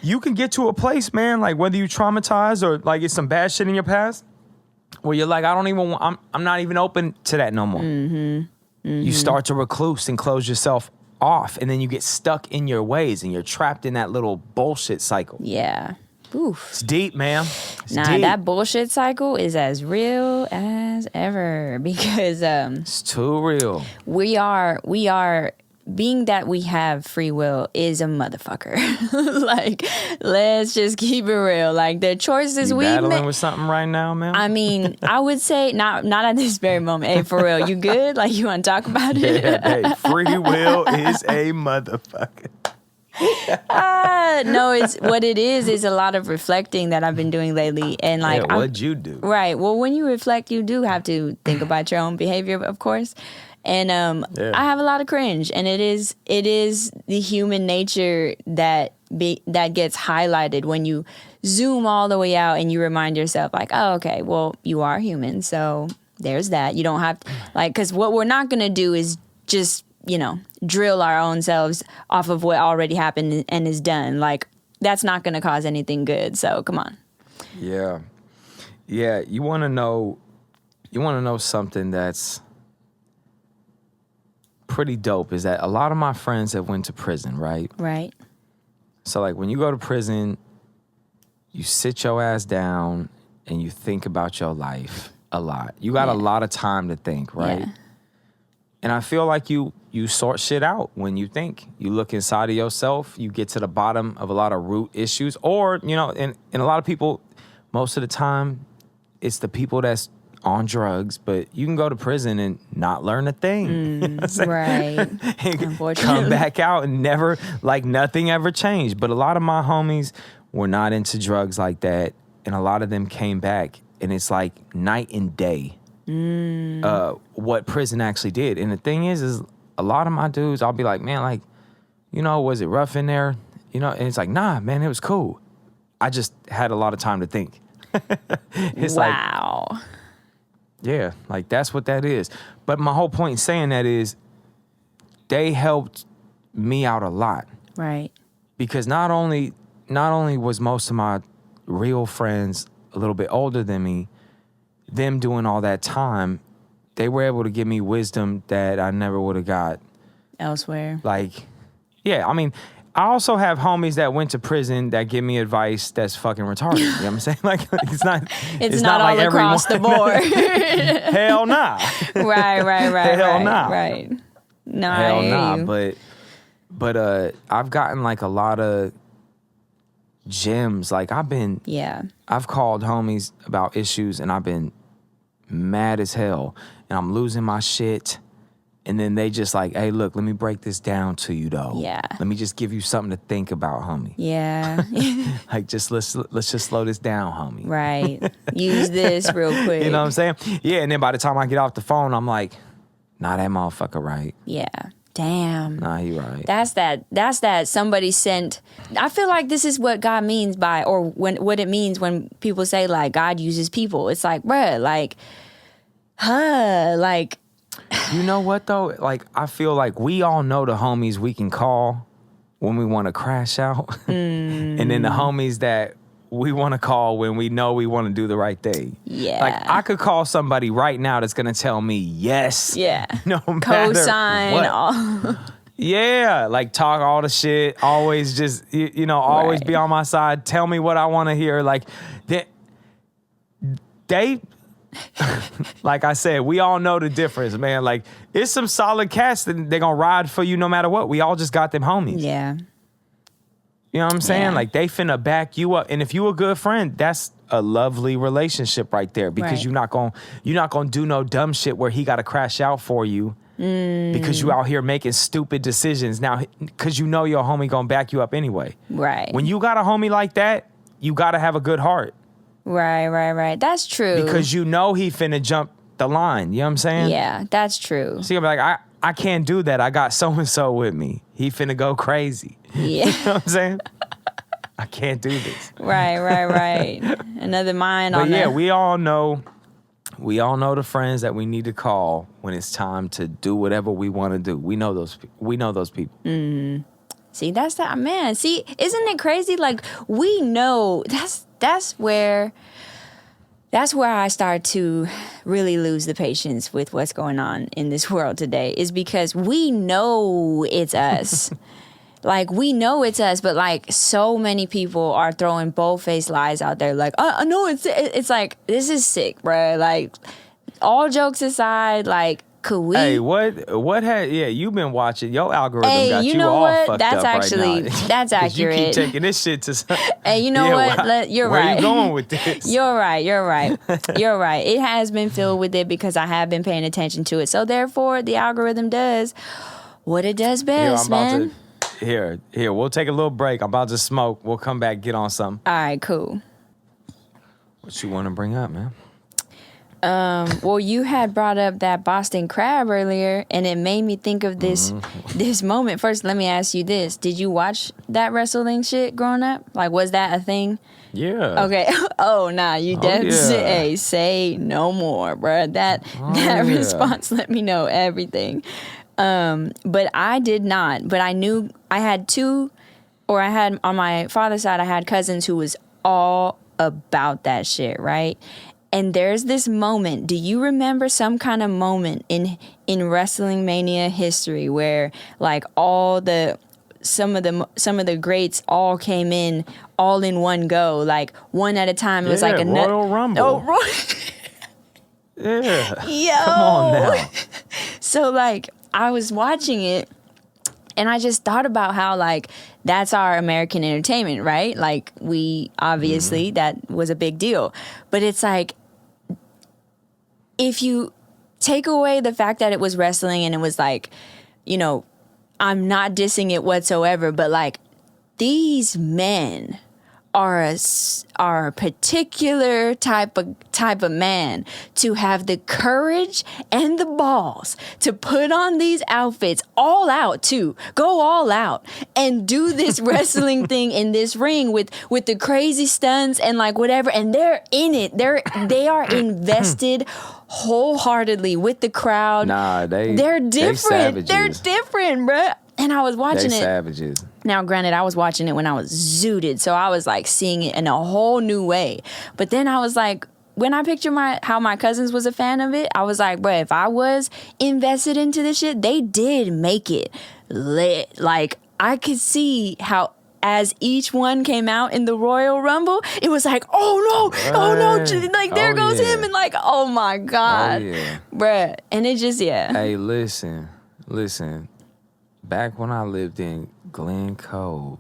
you can get to a place, man, like whether you traumatized or like it's some bad shit in your past, where you're like, I'm not even open to that no more. You start to recluse and close yourself off, and then you get stuck in your ways, and you're trapped in that little bullshit cycle. Yeah. Oof. It's deep, man. It's deep. That bullshit cycle is as real as ever, because it's too real. We are being that we have free will is a motherfucker. Like, let's just keep it real. Like, the choices we battling make. with something right now, man? I mean, I would say not at this very moment. Hey, for real, you good? Like, you want to talk about it? Yeah, hey, free will is a motherfucker. No, it's what it is a lot of reflecting that I've been doing lately. And like, what'd you do? Right. Well, when you reflect, you do have to think about your own behavior, of course. And I have a lot of cringe, and it is the human nature that gets highlighted when you zoom all the way out and you remind yourself, like, oh, okay, well, you are human, so there's that. You don't have to, like, because what we're not gonna do is just drill our own selves off of what already happened and is done. Like, that's not gonna cause anything good. So come on. Yeah. Yeah, you want to know something that's pretty dope is that a lot of my friends have went to prison, right? Right. So like when you go to prison, you sit your ass down and you think about your life a lot. You got a lot of time to think, right? Yeah. And I feel like you sort shit out when you think. You look inside of yourself, you get to the bottom of a lot of root issues. Or, you know, and a lot of people, most of the time, it's the people that's on drugs, but you can go to prison and not learn a thing. You know what I'm saying? Right. And Unfortunately. come back out and never, like nothing ever changed. But a lot of my homies were not into drugs like that. And a lot of them came back and it's like night and day. What prison actually did. And the thing is a lot of my dudes, I'll be like, man, like, you know, was it rough in there? You know, and it's like, nah, man, it was cool. I just had a lot of time to think. It's wow. like, yeah, like that's what that is. But my whole point in saying that is they helped me out a lot. Right. Because not only was most of my real friends a little bit older than me, them doing all that time, they were able to give me wisdom that I never would have got elsewhere. Like, yeah, I mean, I also have homies that went to prison that give me advice that's fucking retarded. You know what I'm saying? Like, it's not not all like across the board. Hell nah. Right. Hell nah. Right. No, Hell I hear nah. you. But I've gotten like a lot of gems. Like I've called homies about issues and I've been mad as hell and I'm losing my shit. And then they just like, hey, look, let me break this down to you though. Yeah. Let me just give you something to think about, homie. Yeah. Like just let's just slow this down, homie. Right. Use this real quick. You know what I'm saying? Yeah, and then by the time I get off the phone, I'm like, nah, that motherfucker right. Yeah. Damn. Nah, he right. That's that somebody sent. I feel like this is what God means by, or what it means when people say like God uses people. It's like, bruh, like, like. You know what though? Like I feel like we all know the homies we can call when we want to crash out, and then the homies that we want to call when we know we want to do the right thing. Yeah. Like I could call somebody right now that's gonna tell me yes. Yeah. No matter Cosign what. all. Yeah, like talk all the shit. Always just you know, always Right. be on my side. Tell me what I want to hear. Like they like I said, we all know the difference, man. Like it's some solid cats that they're gonna ride for you no matter what. We all just got them homies. Yeah. You know what I'm saying? Yeah. Like they finna back you up. And if you a good friend, that's a lovely relationship right there. Because Right. you're not gonna do no dumb shit where he gotta crash out for you. Because you out here making stupid decisions. Now, because you know your homie gonna back you up anyway. Right. When you got a homie like that, you gotta have a good heart. Right. That's true. Because you know he finna jump the line. You know what I'm saying? Yeah, that's true. See, I'm like, I can't do that. I got so-and-so with me. He finna go crazy. Yeah. You know what I'm saying? I can't do this. Right. Another mind But on yeah, the... we all know the friends that we need to call when it's time to do whatever we want to do. We know those people. See, that's that, man. See, isn't it crazy? Like, we know that's where I start to really lose the patience with what's going on in this world today, is because we know it's us. Like, we know it's us, but like so many people are throwing bold-faced lies out there. Like, I know it's like, this is sick, bro. Like, all jokes aside, like, could we? Hey, you've been watching. Your algorithm got you you know all what? fucked That's up actually right now. that's 'Cause you accurate. keep taking this shit to Hey, you know Yeah, what? You're where right. you going with this? You're right. You're right. It has been filled with it because I have been paying attention to it. So therefore, the algorithm does what it does best, man. Here, we'll take a little break. I'm about to smoke. We'll come back, get on something. All right, cool. What you want to bring up, man? Well, you had brought up that Boston crab earlier, and it made me think of this moment. First, let me ask you this: did you watch that wrestling shit growing up? Like, was that a thing? Yeah. Okay. Oh, nah, you definitely yeah. say no more, bruh. That yeah. response let me know everything. But I did not. But I knew I had on my father's side, I had cousins who was all about that shit, right? And there's this moment. Do you remember some kind of moment in Wrestling Mania history where like some of the greats all came in all in one go, like one at a time? It was like a Royal Rumble. Oh, Yeah. yo. Come on now. So like I was watching it and I just thought about how like that's our American entertainment, right? Like we obviously that was a big deal. But it's like if you take away the fact that it was wrestling and it was like, you know, I'm not dissing it whatsoever, but like these men are a particular type of man to have the courage and the balls to put on these outfits all out too, go all out and do this wrestling thing in this ring with the crazy stunts and like whatever, and they're in it. They are invested wholeheartedly with the crowd. Nah, they're different. They're different, bruh. And I was watching it. Savages. Now, granted, I was watching it when I was zooted, so I was like seeing it in a whole new way. But then I was like, when I picture how my cousins was a fan of it, I was like, bro, if I was invested into this shit, they did make it lit. Like I could see how as each one came out in the Royal Rumble, it was like, oh no, like there goes him, and like, oh my God, bruh. And it just, Hey, listen. Back when I lived in Glen Cove,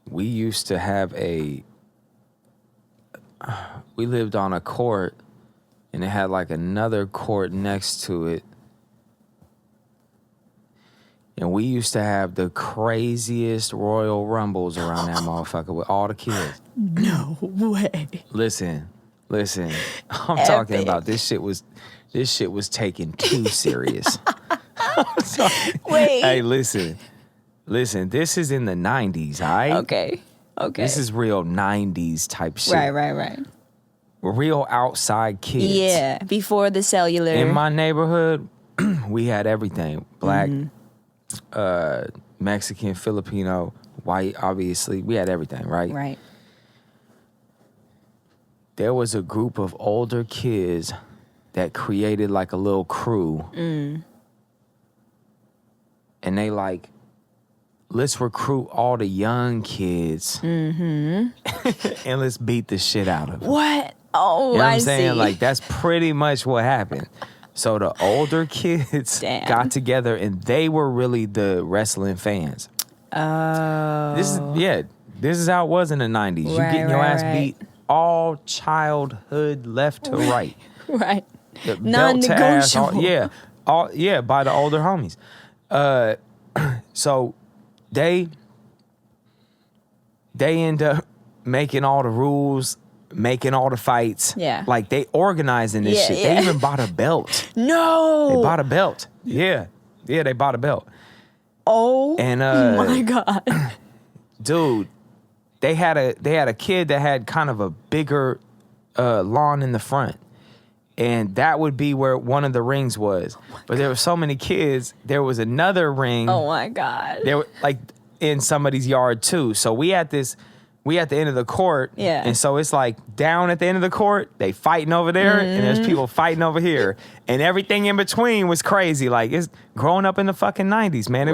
we used to have we lived on a court, and it had like another court next to it. And we used to have the craziest Royal Rumbles around that motherfucker with all the kids. No way. Listen. I'm talking about this shit was taken too serious. Wait. Hey, listen. This is in the 90s, all right? Okay. This is real 90s type shit. Right. We're real outside kids. Yeah, before the cellular. In my neighborhood, we had everything. Black, Mexican, Filipino, white, obviously. We had everything, right? Right. There was a group of older kids that created like a little crew. And they like, let's recruit all the young kids and let's beat the shit out of them. What? Oh, you know what I I'm saying? see. Like, that's pretty much what happened. So the older kids got together and they were really the wrestling fans. Oh. This is how it was in the 90s. You getting your ass beat all childhood left to right. Right. Non-negotiable. By the older homies. So they end up making all the rules, making all the fights. Yeah. Like they organizing this shit. Yeah. They even bought a belt. No. They bought a belt. Yeah. Yeah, they bought a belt. Oh and my God. Dude, they had a kid that had kind of a bigger lawn in the front. And that would be where one of the rings was. But there were so many kids, there was another ring. Oh my God. There were like in somebody's yard too. So we at the end of the court. Yeah. And so it's like down at the end of the court, they fighting over there and there's people fighting over here. And everything in between was crazy. Like it's growing up in the fucking 90s, man.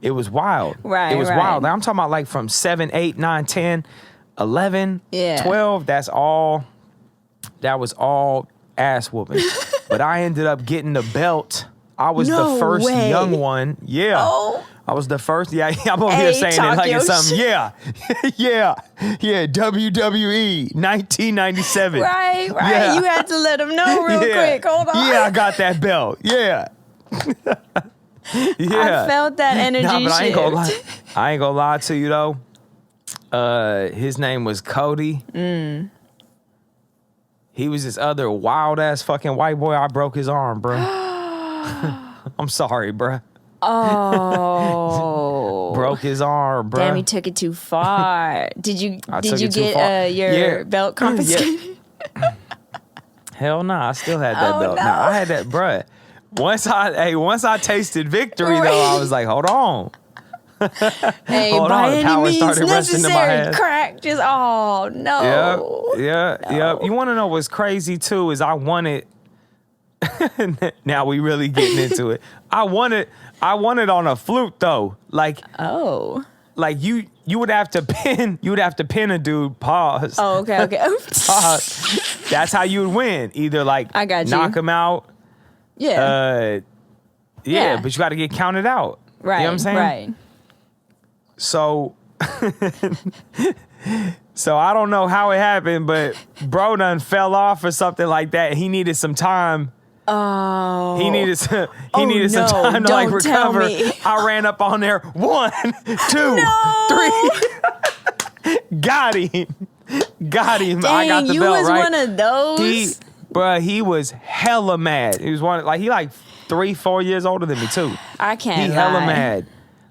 It was wild. Right. It was wild. I'm talking about like from 7, 8, 9, 10, 11, 12. That was all ass whooping. But I ended up getting the belt. I was the first young one. Yeah. Oh. I was the first. Yeah, I'm over here saying it like it's something. Yeah. Yeah. WWE 1997. Right. Yeah. You had to let them know real quick. Hold on. Yeah, I got that belt. Yeah. Yeah. I felt that energy but shift. I ain't gonna lie to you though. His name was Cody. He was this other wild ass fucking white boy. I broke his arm, bro. I'm sorry, bro. Oh. Broke his arm, bro. Damn, he took it too far. Did you get your belt confiscated? Yeah. Hell no, I still had that belt. No. Nah, I had that, bro. Once I tasted victory though, I was like, hold on. Hey, Hold by on, any power means started rushing to my necessary. head. Crack. Just, oh, no. Yep. You want to know what's crazy too is I wanted. Now we really getting into it. I wanted on a flute though. Like you would have to pin a dude. Pause. Oh, okay. Pause. That's how you would win. Either like I got you. knock him out. Yeah. Yeah, but you got to get counted out. Right. You know what I'm saying? Right. So, so I don't know how it happened, but bro done fell off or something like that. He needed some time. Oh. He needed some no, time to like don't tell recover. me. I ran up on there. 1, 2, 3. Got him. Dang, I got the you belt, was right? one of those? He was hella mad. He was he like 3-4 years older than me too. I can't He hella lie. mad.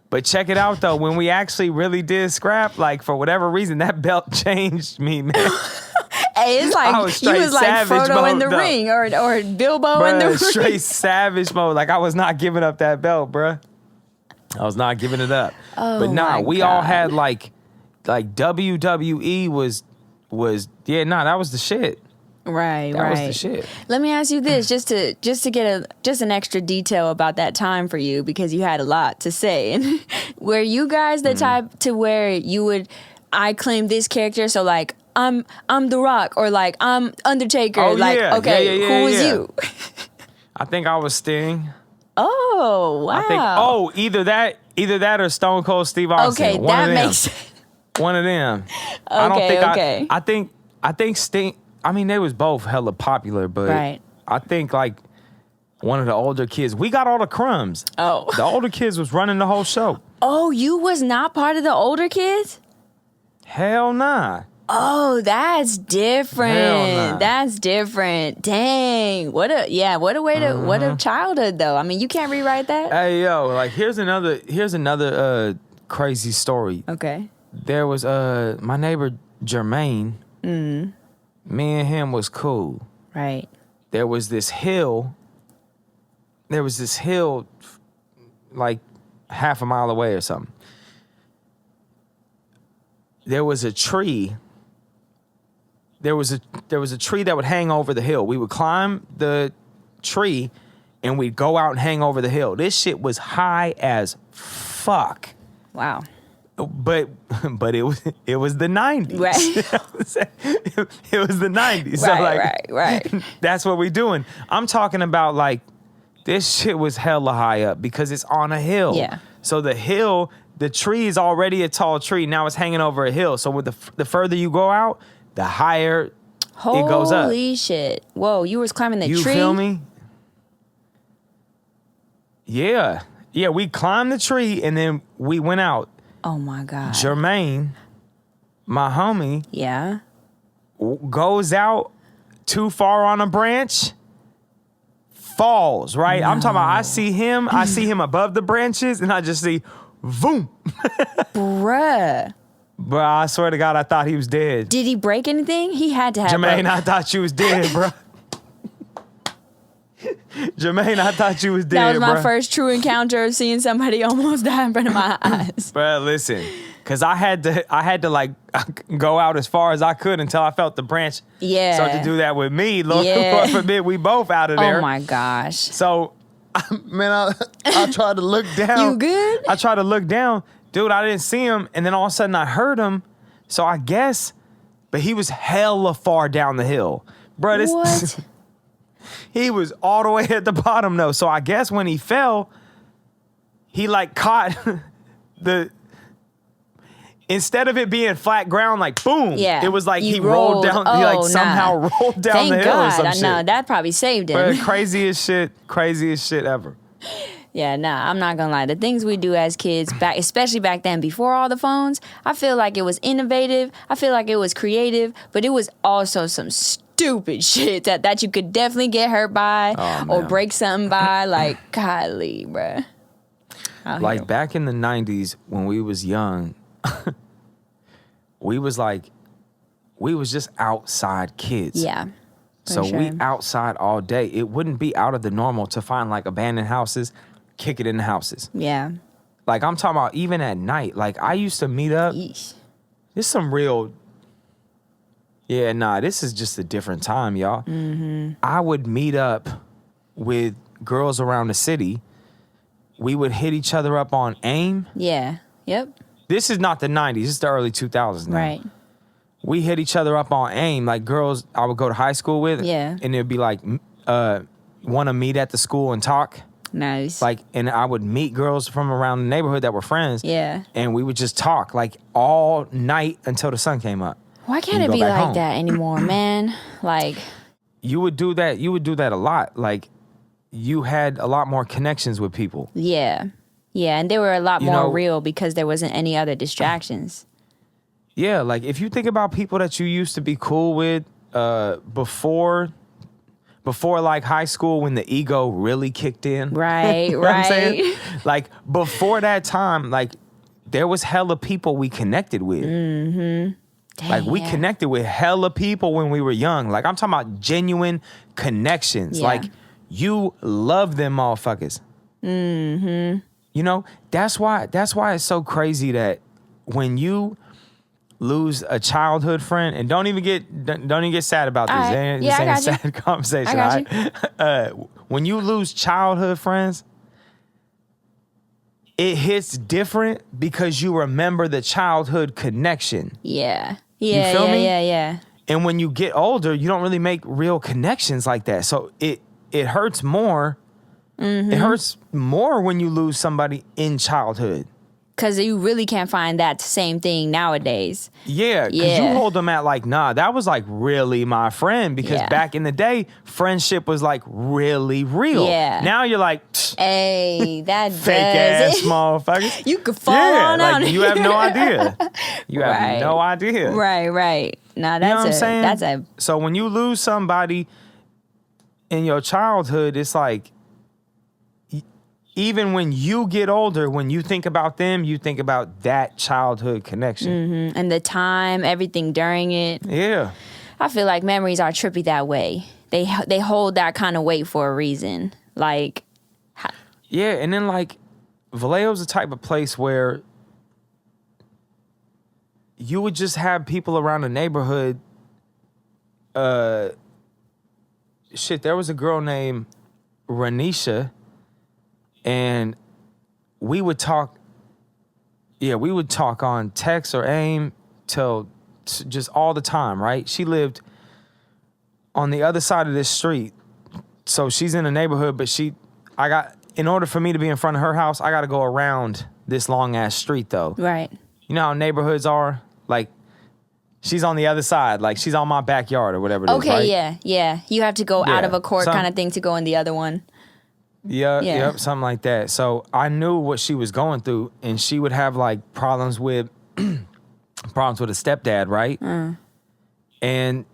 But check it out though, when we actually really did scrap, like for whatever reason, that belt changed me, man. Hey, it's I like was you straight was like savage Frodo in mode, the though. ring or Bilbo in the Bruh, ring. straight savage mode. Like I was not giving up that belt, bruh. I was not giving it up. Oh, but nah, my we all God. had like WWE was that was the shit. Right, That right. was the shit. Let me ask you this, just to get an extra detail about that time for you, because you had a lot to say. And were you guys the type to where you would, I claim this character, so like I'm The Rock, or like I'm Undertaker, Oh, like yeah. okay, Yeah, who was yeah. you? I think I was Sting. Oh wow. I think either that or Stone Cold Steve Austin. Okay, One that of them. makes sense. One of them. Okay. I think Sting. I mean, they was both hella popular, but Right. I think like one of the older kids. We got all the crumbs. Oh. The older kids was running the whole show. Oh, you was not part of the older kids? Hell nah. Oh, that's different. Hell nah. That's different. Dang. What a way to what a childhood though. I mean, you can't rewrite that. Hey yo, like here's another crazy story. Okay. There was my neighbor Jermaine. Me and him was cool. Right. There was this hill like half a mile away or something. There was a tree. There was a tree that would hang over the hill. We would climb the tree and we'd go out and hang over the hill. This shit was high as fuck. Wow. But it was the 90s. Right. it was the 90s. So Right. that's what we doing. I'm talking about like this shit was hella high up because it's on a hill. Yeah. So the tree is already a tall tree. Now it's hanging over a hill. So with the further you go out, the higher it goes up. Holy shit. Whoa, you was climbing the You tree? feel me? Yeah. Yeah, we climbed the tree and then we went out. Oh my God. Jermaine, my homie, Yeah. goes out too far on a branch, falls, right? I'm talking about I see him above the branches, and I just see, boom. Bruh. Bro, I swear to God, I thought he was dead. Did he break anything? He had to have Jermaine, broke- I thought you was dead, bro. Jermaine, I thought you was dead, That was my bro. first true encounter of seeing somebody almost die in front of my eyes. Bro, listen, because I had to like go out as far as I could until I felt the branch Yeah. start to do that with me. Lord, Yeah. Lord forbid we both out of there. Oh my gosh. So, man, I tried to look down. You good? I tried to look down. Dude, I didn't see him. And then all of a sudden I heard him. So I guess, but he was hella far down the hill. Bro, this, What? he was all the way at the bottom though. So I guess when he fell, he like caught instead of it being flat ground, like boom, Yeah. it was like You he rolled down, he like Oh, somehow nah. rolled down Thank the hill or God. some I shit. know. That probably saved him. But craziest shit ever. Yeah, nah, I'm not gonna lie. The things we do as kids, especially back then, before all the phones, I feel like it was innovative. I feel like it was creative, but it was also some stupid shit that you could definitely get hurt by or man. break something by. Like, golly, bruh. Out Like here. back in the 90s when we was young, we was just outside kids. Yeah. for So we sure. outside all day. It wouldn't be out of the normal to find like abandoned houses, kick it in the houses. Yeah. Like, I'm talking about even at night. Like, I used to meet up. Yeesh. This some real... Yeah, nah, this is just a different time, y'all. I would meet up with girls around the city. We would hit each other up on AIM. Yeah. Yep. This is not the 90s. This is the early 2000s now. Right. We hit each other up on AIM. Like, girls I would go to high school with. Yeah. And it'd be like, want to meet at the school and talk. Nice. Like, and I would meet girls from around the neighborhood that were friends. Yeah. And we would just talk, like, all night until the sun came up. Why can't You it go be back like home. that anymore, man? Like, You would do that a lot. Like, you had a lot more connections with people. yeah. Yeah, and they were a lot You more know- real because there wasn't any other distractions. Yeah, like, if you think about people that you used to be cool with before like high school, when the ego really kicked in. Right, You know what I'm right. saying? Like, before that time, like, there was hella people we connected with. Like, we Damn. connected with hella people when we were young. Like, I'm talking about genuine connections. Yeah. Like, you love them motherfuckers. You know, that's why it's so crazy that when you lose a childhood friend, and don't even get sad about this. All right. This Yeah, I ain't a got you. sad conversation. I got all right? When you lose childhood friends, it hits different because you remember the childhood connection. Yeah. Yeah, feel yeah, me? yeah. And when you get older, you don't really make real connections like that. So it hurts more. It hurts more when you lose somebody in childhood. Because you really can't find that same thing nowadays. Yeah, because Yeah. you hold them at like, nah, that was like really my friend. Because Yeah. back in the day, friendship was like really real. Yeah. Now you're like, Hey, that fake ass does. motherfuckers. You could fall Yeah, on like out. you have no idea. You have Right. no idea. Right. Now You know what I'm that's saying? that's a So when you lose somebody in your childhood, it's like, even when you get older, when you think about them, you think about that childhood connection. and the time, everything during it. Yeah. I feel like memories are trippy that way. They hold that kind of weight for a reason. Like, Yeah, and then like Vallejo's the type of place where you would just have people around the neighborhood. There was a girl named Ranisha, and we would talk. Yeah, we would talk on text or AIM just all the time, right? She lived on the other side of this street. So she's in the neighborhood, but in order for me to be in front of her house, I got to go around this long ass street though. right. You know how neighborhoods are? Like, she's on the other side, like she's on my backyard or whatever it is, Okay, right? yeah. You have to go out Yeah, of a court kind of thing to go in the other one. Yeah, Yeah. yep, something like that. So I knew what she was going through, and she would have like problems with a stepdad, right? And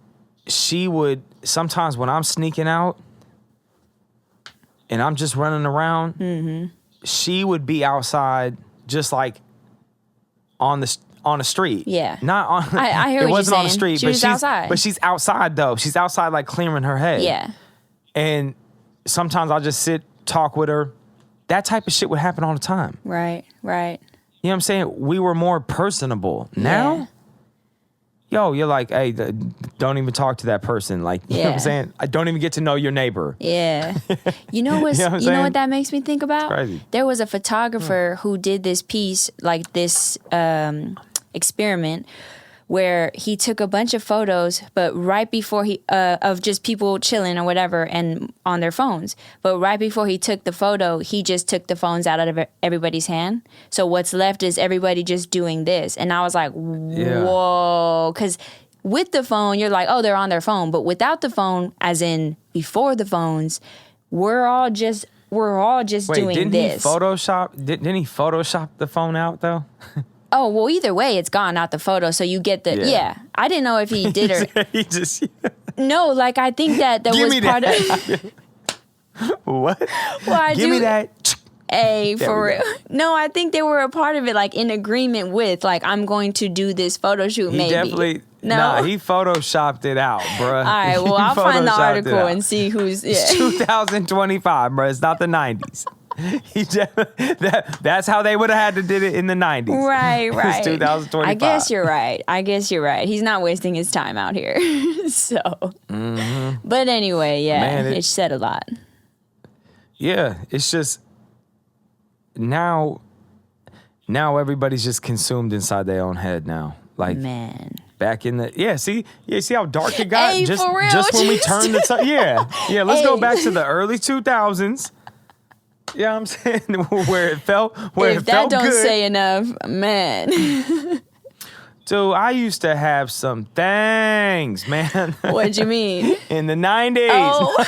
she would sometimes, when I'm sneaking out and I'm just running around, she would be outside, just like on the street. Yeah. Not on. I hear it what wasn't you're on the saying. street, She but was outside. But she's outside though. She's outside like clearing her head. Yeah. And sometimes I'll just sit, talk with her. That type of shit would happen all the time. Right. You know what I'm saying? We were more personable. Now, you're like, hey, don't even talk to that person. Like, you know what Yeah. I'm saying? I don't even get to know your neighbor. Yeah. You know what's, You know what I'm you know saying? what that makes me think about? crazy. There was a photographer who did this piece, like this experiment, where he took a bunch of photos, but right before he of just people chilling or whatever and on their phones. But right before he took the photo, he just took the phones out of everybody's hand. So what's left is everybody just doing this. And I was like, whoa, because with the phone, you're like, oh, they're on their phone. But without the phone, as in before the phones, we're all just Wait, doing didn't this. he Photoshop? Didn't he Photoshop the phone out though? Oh, well, either way, it's gone out the photo. So you get the, Yeah. I didn't know if he did or, He just no, like I think that Give was me part that. of, What? well, I Give do, me that. A, There for we real. go. No, I think they were a part of it, like in agreement with, like, I'm going to do this photo shoot, He maybe. definitely. No? Nah, he photoshopped it out, bruh. All right, well, He I'll find the photoshopped it article out. and see who's, It's yeah. 2025, bruh. It's not the 90s. That's how they would have had to did it in the 90s. Right. It's 2025. I guess you're right. He's not wasting his time out here. So, but anyway, yeah, Man, it said a lot. Yeah, it's just now everybody's just consumed inside their own head now. Like, Man. back in the see how dark it got. Hey, just for real? just when we turned the let's go back to the early 2000s. Yeah, I'm saying where it felt If that don't good. say enough, man. Dude, I used to have some things, man. What'd you mean? In the 90s. Oh,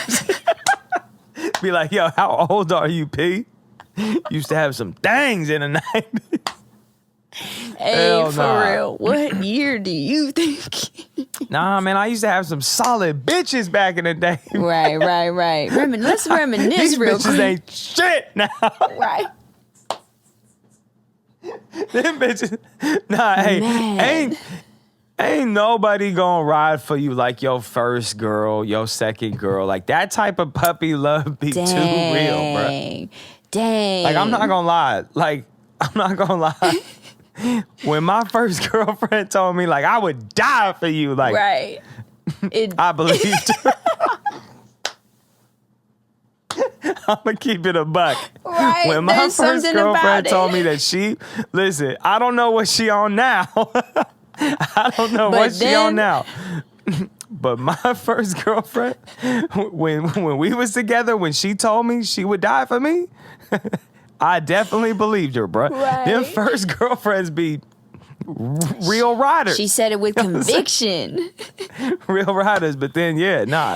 Be like, yo, how old are you, P? Used to have some things in the 90s. hey, Hell for nah. real. What year do you think? Nah, man, I used to have some solid bitches back in the day. Right. Let's reminisce These real bitches quick. ain't shit now. Right. Them bitches. Nah, hey, Man. ain't nobody gonna ride for you like your first girl, your second girl. Like that type of puppy love be too real, bro. Dang. Like I'm not gonna lie. When my first girlfriend told me like I would die for you, like Right. I believed her. I'ma keep it a buck. Right, When my there's first something girlfriend about told it. me that listen, I don't know what she on now. I don't know But what she on then- now. But my first girlfriend, when we was together, when she told me she would die for me, I definitely believed her, bro. Right. Them first girlfriends be real riders. She said it with conviction. Real riders, but then now,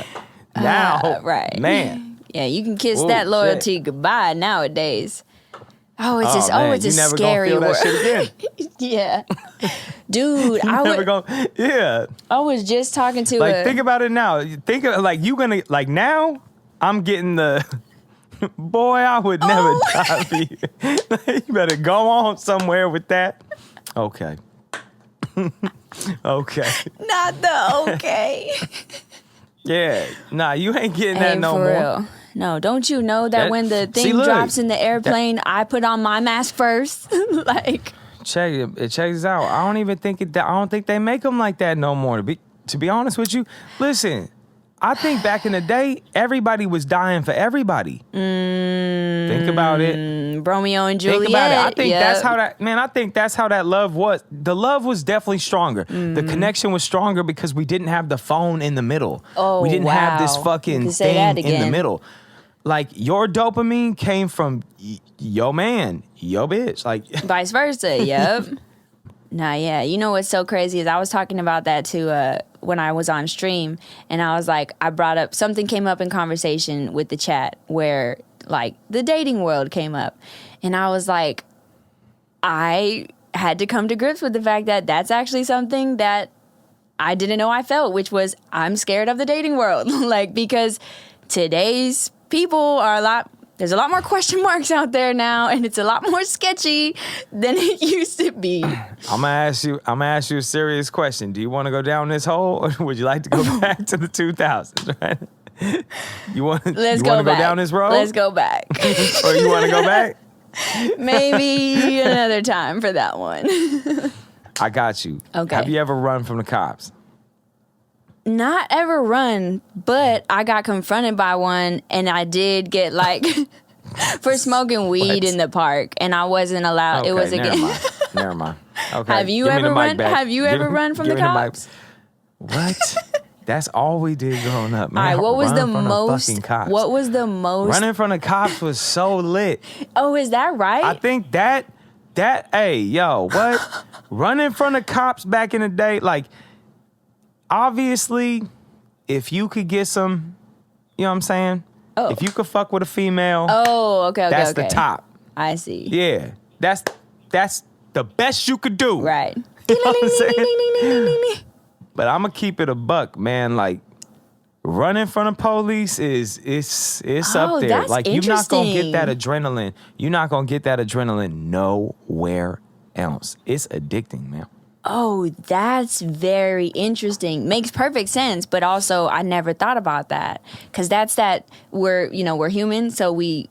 right. man. Yeah, you can kiss Ooh, that loyalty goodbye nowadays. Oh, it's just man, it's a you never scary gonna feel world. that shit again. Yeah. Dude, I was just talking to Like, think about it now. Think of, like, you gonna, like, now, I'm getting the, boy, I would never die for you. You better go on somewhere with that. Okay. Okay. not the okay. Yeah. Nah, you ain't getting that Hey, no for more. real. No, don't you know that when the See, thing look. drops in the airplane, I put on my mask first? Like, Check it. It checks out. I don't even think I don't think they make them like that no more. To be honest with you, listen. I think back in the day, everybody was dying for everybody. Think about it. Romeo and Juliet. Think about it. I think yep. that's how that, man, I think that's how that love was. The love was definitely stronger. The connection was stronger because we didn't have the phone in the middle. Oh, we didn't have this wow. fucking You can say thing that in the again. middle. Like, your dopamine came from yo man, yo bitch. Like, Vice versa, yep. Nah, yeah. You know what's so crazy is I was talking about that too when I was on stream, and I was like, I brought up, something came up in conversation with the chat where, like, the dating world came up. And I was like, I had to come to grips with the fact that that's actually something that I didn't know I felt, which was I'm scared of the dating world. Like, because today's people are there's a lot more question marks out there now, and it's a lot more sketchy than it used to be. I'm gonna ask you a serious question. Do you want to go down this hole, or would you like to go back to the 2000s? Right? You want to go down this road? Let's go back. Or you want to go back? Maybe another time for that one. I got you. Okay. Have you ever run from the cops? Not ever run, but I got confronted by one, and I did get like for smoking weed What? in the park, and I wasn't allowed. It was never again. mind. Never mind. Okay. Have you Give me ever the mic run? back. Have you ever run from give the me mic. cops? What? That's all we did growing up, man. All right, what was the Run from most? fucking cops. What was the most? Running from the cops was so lit. Oh, is that right? I think that hey, yo, what? Running from the cops back in the day, like, obviously, if you could get some, you know what I'm saying? Oh. If you could fuck with a female, Oh, okay. that's okay. the top. I see. Yeah. That's the best you could do. Right. You know what I'm saying? But I'm gonna keep it a buck, man. Like, running from the police it's Oh, up there. that's Like, you're not gonna get that interesting. adrenaline. You're not gonna get that adrenaline nowhere else. It's addicting, man. Oh, that's very interesting. Makes perfect sense, but also I never thought about that, because that's that we're humans, so we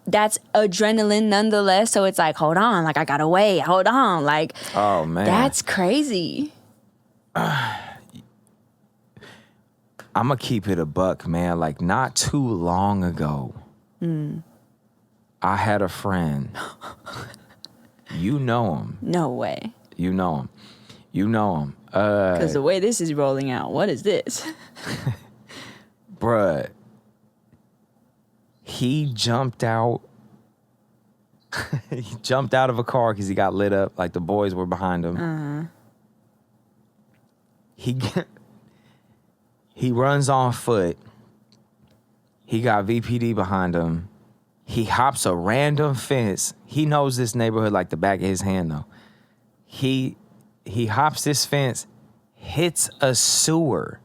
that's adrenaline nonetheless. So it's like, hold on, like I gotta wait, hold on, like, Oh man, that's crazy. I'm gonna keep it a buck, man. Like not too long ago, I had a friend. You know him. No way. You know him. You know him. Because the way this is rolling out, what is this? Bruh. He jumped out. He jumped out of a car because he got lit up. Like the boys were behind him. He runs on foot. He got VPD behind him. He hops a random fence. He knows this neighborhood like the back of his hand, though. He hops this fence, hits a sewer.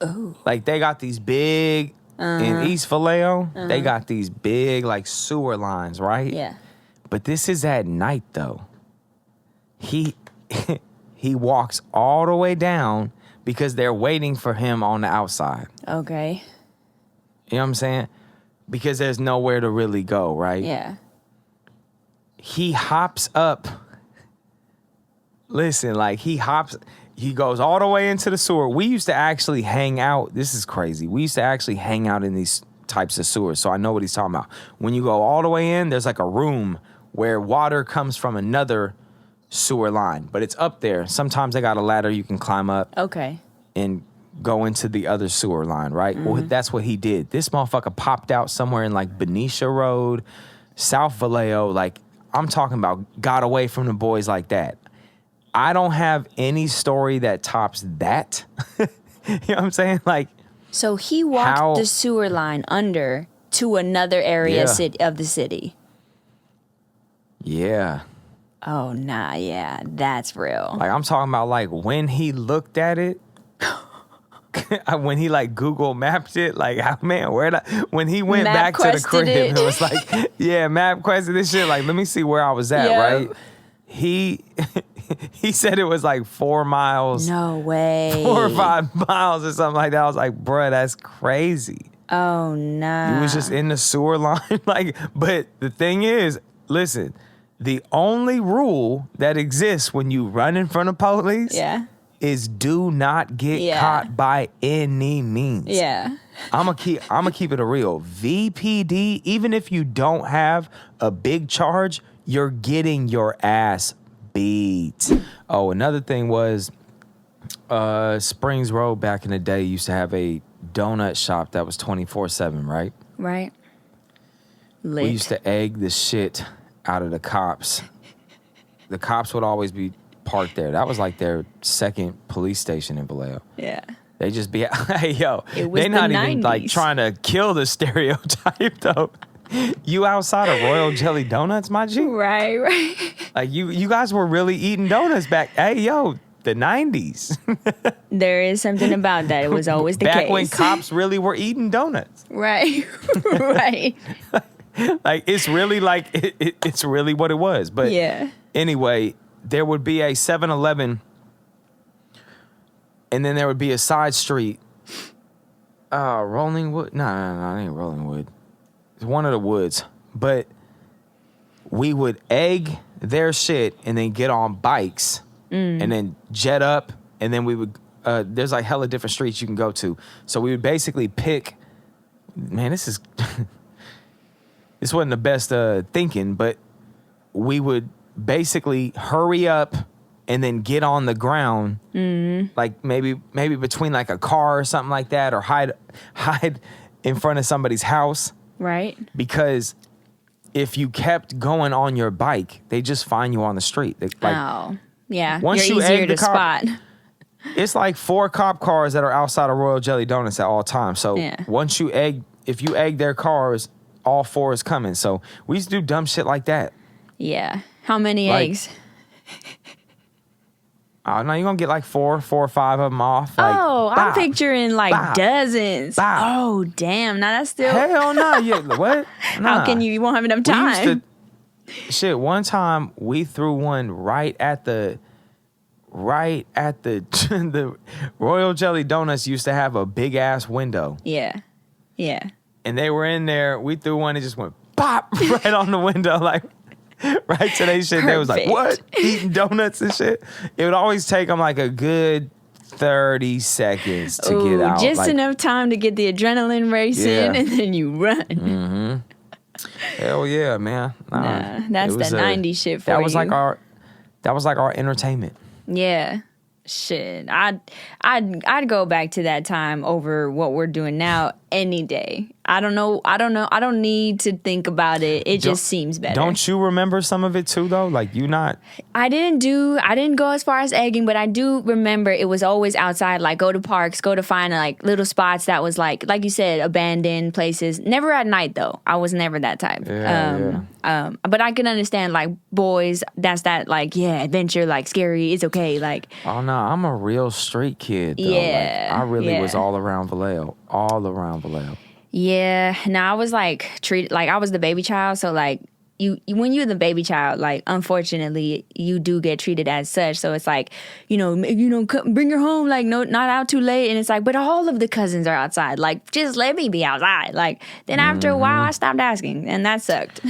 Oh. Like they got these big in East Vallejo. They got these big like sewer lines, right? Yeah. But this is at night though. He walks all the way down because they're waiting for him on the outside. Okay. You know what I'm saying? Because there's nowhere to really go, right? Yeah. He hops up. Listen, like he goes all the way into the sewer. We used to actually hang out. This is crazy. We used to actually hang out in these types of sewers. So I know what he's talking about. When you go all the way in, there's like a room where water comes from another sewer line, but it's up there. Sometimes they got a ladder you can climb up. Okay. And go into the other sewer line, right? Well, that's what he did. This motherfucker popped out somewhere in like Benicia Road, South Vallejo. Like, I'm talking about got away from the boys like that. I don't have any story that tops that. You know what I'm saying? Like, so he walked the sewer line under to another area of the city. Yeah. Oh, nah, yeah, that's real. Like, I'm talking about like when he looked at it, when he like Google mapped it, like, man, when he went back to the crib, it was like, yeah, map quested this shit. Like, let me see where I was at, right? He said it was like 4 miles. No way. 4 or 5 miles or something like that. I was like, bruh, that's crazy. Oh, nah. He was just in the sewer line. Like, but the thing is, listen, the only rule that exists when you run in front of police is do not get caught by any means. Yeah. I'm gonna keep it a real. VPD, even if you don't have a big charge, you're getting your ass beat. Oh, another thing was Springs Road back in the day used to have a donut shop that was 24/7, right? Right. Lit. We used to egg the shit out of the cops. The cops would always be parked there. That was like their second police station in Vallejo. Yeah. They just be, hey, yo, They not even like trying to kill the stereotype though. You outside of Royal Jelly Donuts, my G? Right. Like you guys were really eating donuts back. Hey, yo, the 90s. There is something about that. It was always the case. Back when cops really were eating donuts. Right. Right. Like it's really like it's really what it was. But anyway, there would be a 7-Eleven and then there would be a side street. Rolling Wood? No, it ain't Rolling Wood. It's one of the woods. But we would egg their shit and then get on bikes and then jet up and then we would there's like hella different streets you can go to. So we would basically pick, man, this is this wasn't the best thinking, but we would basically hurry up and then get on the ground, like maybe between like a car or something like that, or hide in front of somebody's house. Right. Because if you kept going on your bike, they just find you on the street. Oh, yeah. Once you're easier to spot. It's like 4 cop cars that are outside of Royal Jelly Donuts at all times. So once if you egg their cars, all 4 is coming. So we used to do dumb shit like that. Yeah. How many eggs? Oh, no, you're going to get like 4 or 5 of them off. Like, I'm picturing like dozens. Oh, damn. Now that's still... Hell no. What? Nah. How can you won't have enough time? One time we threw one right at the the Royal Jelly Donuts used to have a big ass window. Yeah. Yeah. And they were in there. We threw one and just went, pop, right on the window, like right to they shit. They was like, Perfect. what? Eating donuts and shit. It would always take them like a good 30 seconds to get out. Just like, enough time to get the adrenaline racing, Yeah. and then you run. Hell yeah, man. Nah, that's it was the 90s shit for that was you. like our entertainment. Yeah. Shit. I'd go back to that time over what we're doing now any day. I don't know. I don't need to think about it. It just seems better. Don't you remember some of it too though? Like you not I didn't go as far as egging, but I do remember it was always outside, like go to parks, go to find like little spots that was like you said, abandoned places. Never at night though. I was never that type. But I can understand like boys, that's that like, yeah, adventure, like scary, it's okay. Like, Oh no, I'm a real street kid though. Yeah, Like, I really yeah. was all around Vallejo. All around Vallejo. yeah. Now I was like treated like I was the baby child, so like you when you're the baby child, like unfortunately you do get treated as such. So it's like, bring her home, like no, not out too late. And it's like, but all of the cousins are outside. Like, just let me be outside. Like then after a while, I stopped asking, and that sucked.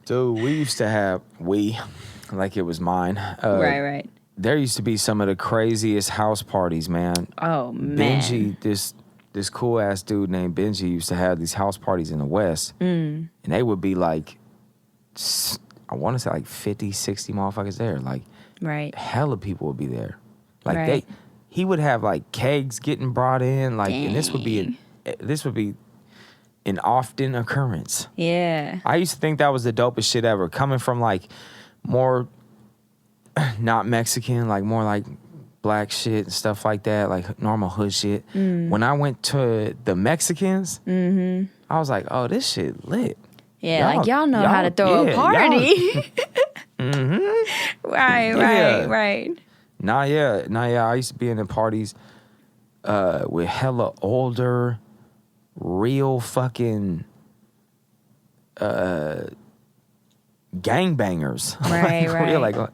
Dude, we used to have like it was mine. Right. There used to be some of the craziest house parties, man. Oh man. Benji, this cool ass dude named Benji used to have these house parties in the West. And they would be like, I want to say like 50, 60 motherfuckers there. Like, Right. hella people would be there. Like Right. he would have like kegs getting brought in. Like, and this would be an often occurrence. Yeah. I used to think that was the dopest shit ever. Coming from like more not Mexican, like more like black shit and stuff like that, like normal hood shit. When I went to the Mexicans, I was like, oh, this shit lit. Yeah, like y'all know how to throw a party. Right. Nah, yeah. I used to be in the parties with hella older, real fucking gangbangers. Right, Like, right.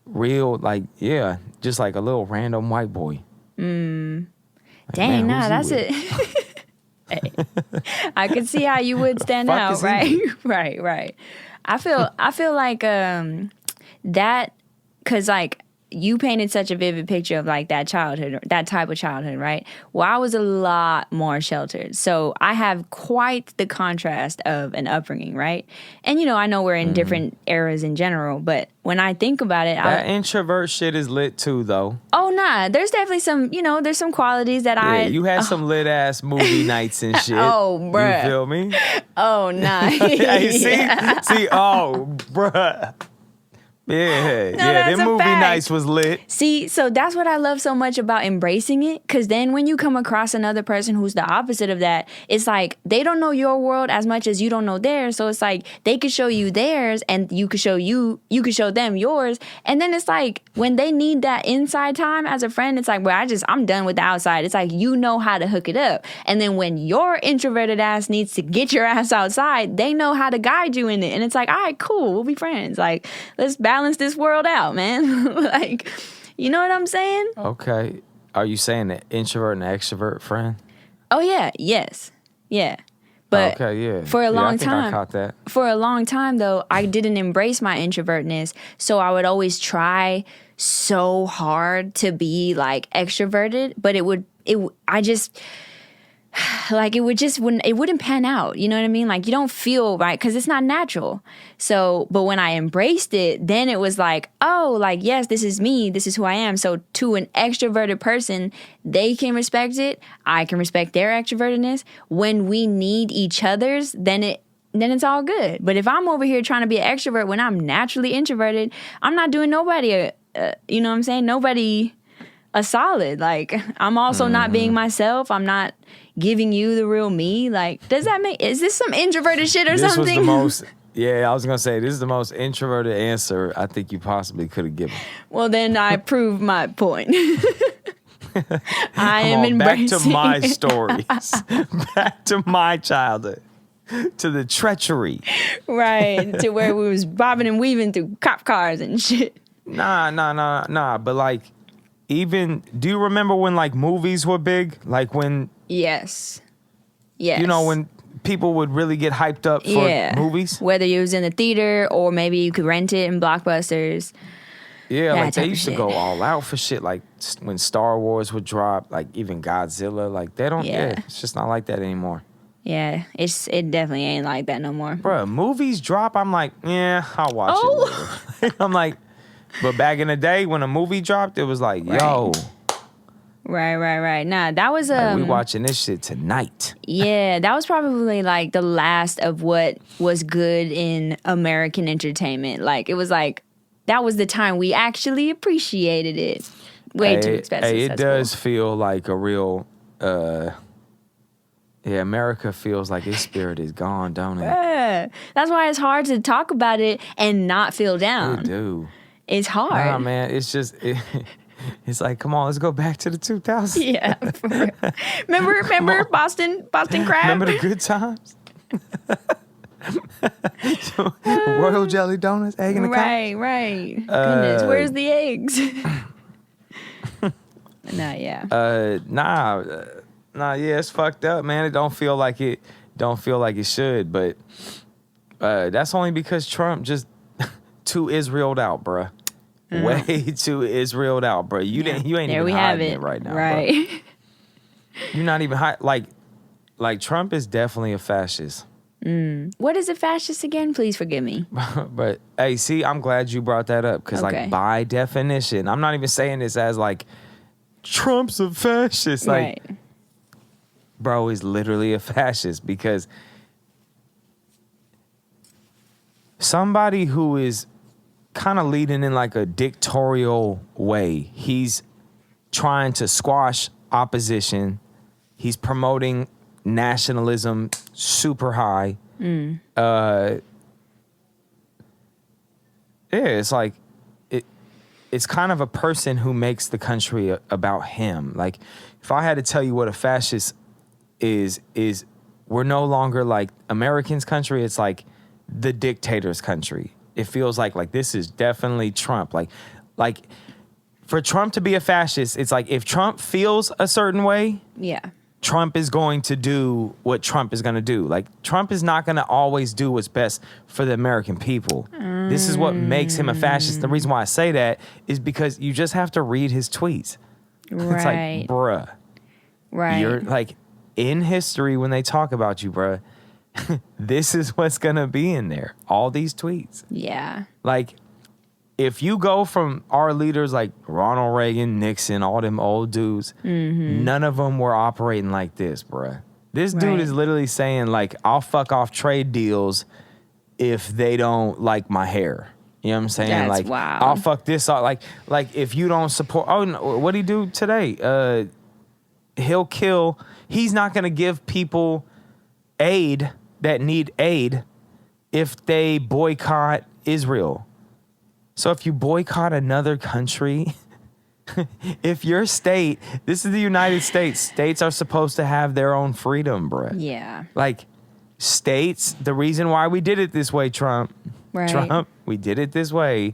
real, like, yeah, just like a little random white boy. Dang, man, nah, who's that's he it. Hey, I could see how you would stand fuck out, is he right? Right. I feel like that, cause like you painted such a vivid picture of like that childhood, that type of childhood, right? Well, I was a lot more sheltered, so I have quite the contrast of an upbringing, right? And I know we're in different eras in general, but when I think about it, That introvert shit is lit too, though. oh nah, there's definitely some, there's some qualities that Yeah, you had some lit ass movie nights and shit. Oh, bruh. You feel me? oh nah, Hey, see, Yeah. oh, bruh. Yeah, that's them a movie fact. nights was lit. See, so that's what I love so much about embracing it. Because then when you come across another person who's the opposite of that, it's like they don't know your world as much as you don't know theirs. So it's like they could show you theirs and you could show them yours. And then it's like when they need that inside time as a friend, it's like, well, I'm done with the outside. It's like you know how to hook it up. And then when your introverted ass needs to get your ass outside, they know how to guide you in it. And it's like, all right, cool, we'll be friends. Like, let's balance this world out, man. Like, you know what I'm saying? Okay. Are you saying an introvert and extrovert friend? Oh yeah, yes. Yeah. But okay, yeah. for a long I think time, I caught that. For a long time though, I didn't embrace my introvertness. So I would always try so hard to be like extroverted, but it wouldn't pan out. You know what I mean? Like you don't feel right because it's not natural. So, but when I embraced it, then it was like, oh, like, yes, this is me. This is who I am. So to an extroverted person, they can respect it. I can respect their extrovertedness. When we need each other's, then it's all good. But if I'm over here trying to be an extrovert when I'm naturally introverted, I'm not doing nobody, you know what I'm saying? Nobody a solid. Like I'm also not being myself. I'm not giving you the real me. Like, is this some introverted shit or something? This was the most, yeah, I was going to say, this is the most introverted answer I think you possibly could have given. Well, then I proved my point. I am embracing. Back to my stories. Back to my childhood. To the treachery. Right. To where we was bobbing and weaving through cop cars and shit. Nah. But like, even, do you remember when like movies were big? Like when... Yes. Yes. You know, when people would really get hyped up for movies. Whether you was in the theater or maybe you could rent it in Blockbusters. Yeah, That like they type of used to shit. go all out for shit. Like when Star Wars would drop, like even Godzilla, like they don't. Yeah. Yeah, it's just not like that anymore. Yeah, it definitely ain't like that no more. Bruh, movies drop, I'm like, yeah, I'll watch it later. I'm like, but back in the day when a movie dropped, it was like, yo, Right. Nah, that was like, we watching this shit tonight. yeah, that was probably like the last of what was good in American entertainment. Like it was like that was the time we actually appreciated it. Way too expensive. Hey, it That's does cool. feel like a real, America feels like its spirit is gone, don't it? Yeah. That's why it's hard to talk about it and not feel It down. do. It's hard. Nah, man, it's just, it's like, come on, let's go back to the 2000s. Yeah. For real. Remember Boston crab? Remember the good times? Royal jelly donuts, egg in the cup. Right. Goodness, where's the eggs? Yeah. Yeah, it's fucked up, man. It don't feel like it should, but that's only because Trump just too Israeled out, bruh. Way too Israeled out, bruh. You ain't There even we have hiding it. it right now, Right. bruh. You're not even like Trump is definitely a fascist. What is a fascist again? Please forgive me. But hey, see, I'm glad you brought that up because, Okay. like, by definition, I'm not even saying this as like Trump's a fascist. Like, Right. bro is literally a fascist because somebody who is kind of leading in like a dictatorial way, he's trying to squash opposition. He's promoting nationalism super high. It's like it's kind of a person who makes the country about him. Like, if I had to tell you what a fascist is we're no longer like Americans' country. It's like the dictator's country. It feels like this is definitely Trump. Like for Trump to be a fascist, it's like if Trump feels a certain way, Yeah. Trump is going to do what Trump is going to do. Like, Trump is not going to always do what's best for the American people. This is what makes him a fascist. The reason why I say that is because you just have to read his tweets. It's like, Right. bruh, Right. you're like, in history, when they talk about you, bruh, this is what's going to be in there. All these tweets. Yeah. Like, if you go from our leaders like Ronald Reagan, Nixon, all them old dudes, none of them were operating like this, bruh. This dude Right. is literally saying, like, I'll fuck off trade deals if they don't like my hair. You know what I'm saying? That's like, wild. I'll fuck this off. Like if you don't support, oh, no, what'd he do today? He'll kill, he's not going to give people aid that need aid if they boycott Israel. So if you boycott another country, if your state, this is the United States, states are supposed to have their own freedom, bruh. Yeah. Like, states, the reason why we did it this way, Trump, we did it this way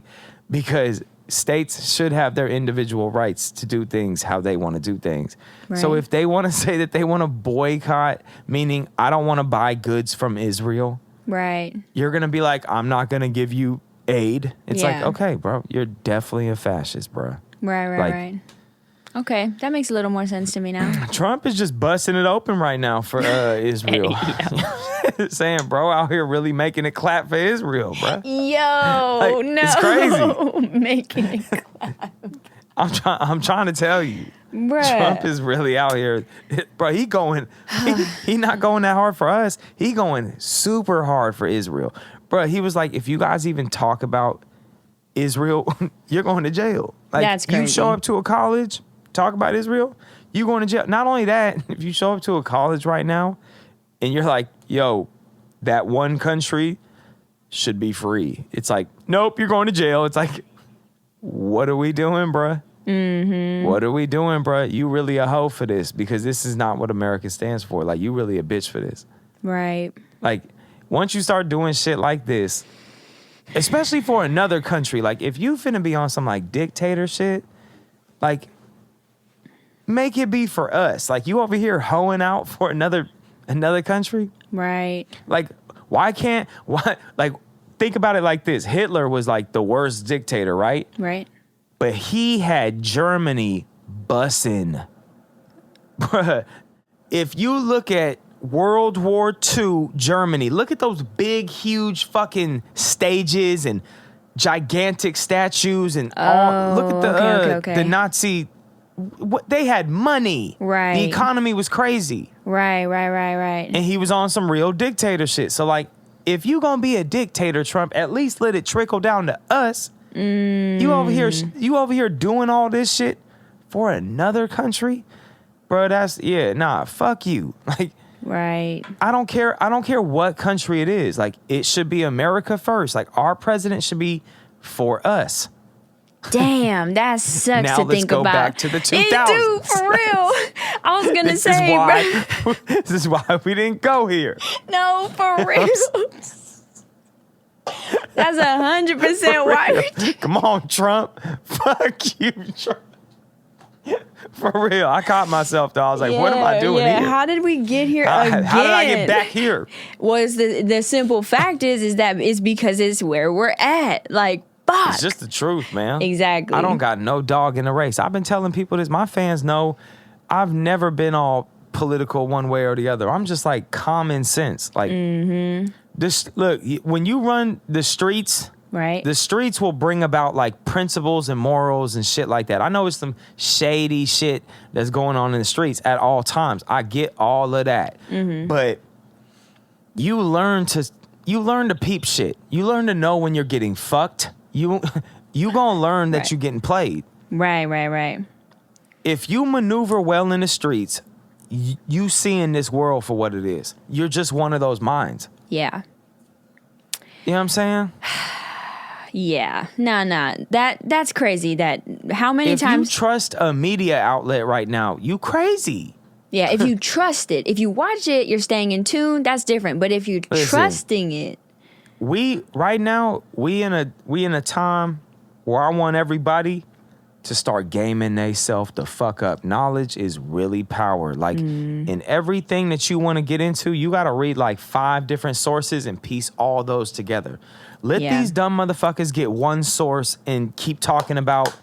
because states should have their individual rights to do things how they want to do things. So Right. if they want to say that they want to boycott, meaning I don't want to buy goods from Israel, Right. you're going to be like, I'm not going to give you aid. It's like, Yeah. okay, bro, you're definitely a fascist, bro. Right. Like- Right. Okay, that makes a little more sense to me now. Trump is just busting it open right now for Israel. Saying, bro, out here really making it clap for Israel, bro. Yo, Like, no, it's crazy. making it, I'm trying to tell you. bruh. Trump is really out here, bro. He not going that hard for us. He going super hard for Israel, bro. He was like, if you guys even talk about Israel, you're going to jail. Like, That's you crazy. show up to a college, talk about Israel, you going to jail. Not only that, if you show up to a college right now, and you're like, yo, that one country should be free. It's like, nope, you're going to jail. It's like, what are we doing, bruh? What are we doing, bruh? You really a hoe for this because this is not what America stands for. Like, you really a bitch for this. Right. Like, once you start doing shit like this, especially for another country, like, if you finna be on some, like, dictator shit, like, make it be for us. Like, you over here hoeing out for another country? Right. Like, like, think about it like this. Hitler was like the worst dictator, right? Right. But he had Germany bussing. Bruh, if you look at World War II Germany, look at those big, huge fucking stages and gigantic statues and all. Look at the Nazi. What they had money. Right. The economy was crazy. Right. And he was on some real dictator shit. So like, if you gonna be a dictator, Trump, at least let it trickle down to us. You over here doing all this shit for another country, bro. Fuck you. Like, right. I don't care what country it is. Like, it should be America first. Like, our president should be for us. Damn, that sucks Now to let's think go about. back to the 2000s. It do, for real. I was gonna This say, is why, bro. this is why we didn't go here. No, for real. That's 100% why. Come on, Trump. Fuck you, Trump. For real. I caught myself though. I was like, what am I doing here? How did we get here again? How did I get back here? Was the simple fact is that it's because it's where we're at. Like, fuck. It's just the truth, man. Exactly. I don't got no dog in the race. I've been telling people this. My fans know I've never been all political one way or the other. I'm just like common sense. Like, this. Look, when you run the streets, right? the streets will bring about like principles and morals and shit like that. I know it's some shady shit that's going on in the streets at all times. I get all of that. But you learn to peep shit. You learn to know when you're getting fucked. You gonna learn that Right. you're getting played. Right. If you maneuver well in the streets, you seeing this world for what it is. You're just one of those minds. Yeah. You know what I'm saying? Yeah. Nah. That's crazy. That how many If times? you trust a media outlet right now, you crazy. Yeah. If you trust it, if you watch it, you're staying in tune. That's different. But if you're Listen. trusting it, We in a time where I want everybody to start gaming theyself the fuck up. Knowledge is really power. Like in everything that you want to get into, you got to read like 5 different sources and piece all those together. Let Yeah. these dumb motherfuckers get one source and keep talking about.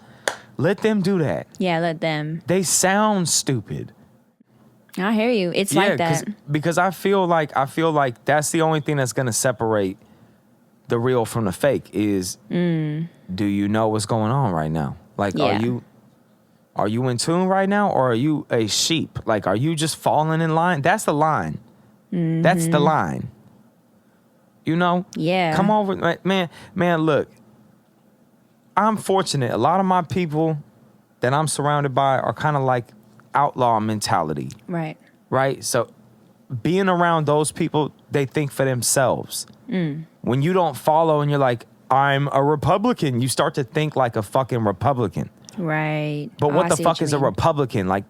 Let them do that. yeah, let them. They sound stupid. I hear you. It's like that. Because I feel like that's the only thing that's gonna separate the real from the fake is do you know what's going on right now? Like, Yeah. are you in tune right now, or are you a sheep? Like, are you just falling in line? That's the line. That's the line. You know? Yeah. Come over, man, look. I'm fortunate. A lot of my people that I'm surrounded by are kind of like outlaw mentality, Right. right? So being around those people, they think for themselves. When you don't follow and you're like, I'm a Republican, you start to think like a fucking Republican. Right. But Oh, what I the see fuck you is a mean. Republican? Like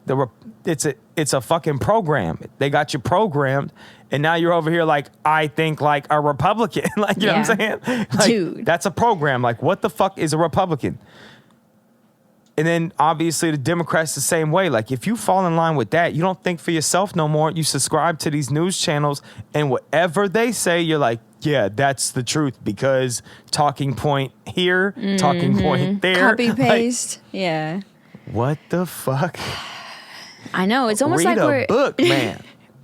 it's a fucking program. They got you programmed, and now you're over here like, I think like a Republican. Like, you know what I'm saying? Like, Dude. that's a program. Like, what the fuck is a Republican? And then obviously the Democrats the same way. Like, if you fall in line with that, you don't think for yourself no more. You subscribe to these news channels, and whatever they say, you're like, yeah, that's the truth, because talking point here, talking point there. Copy Like, paste. Yeah. what the fuck? I know. It's almost Read like a we're book, man.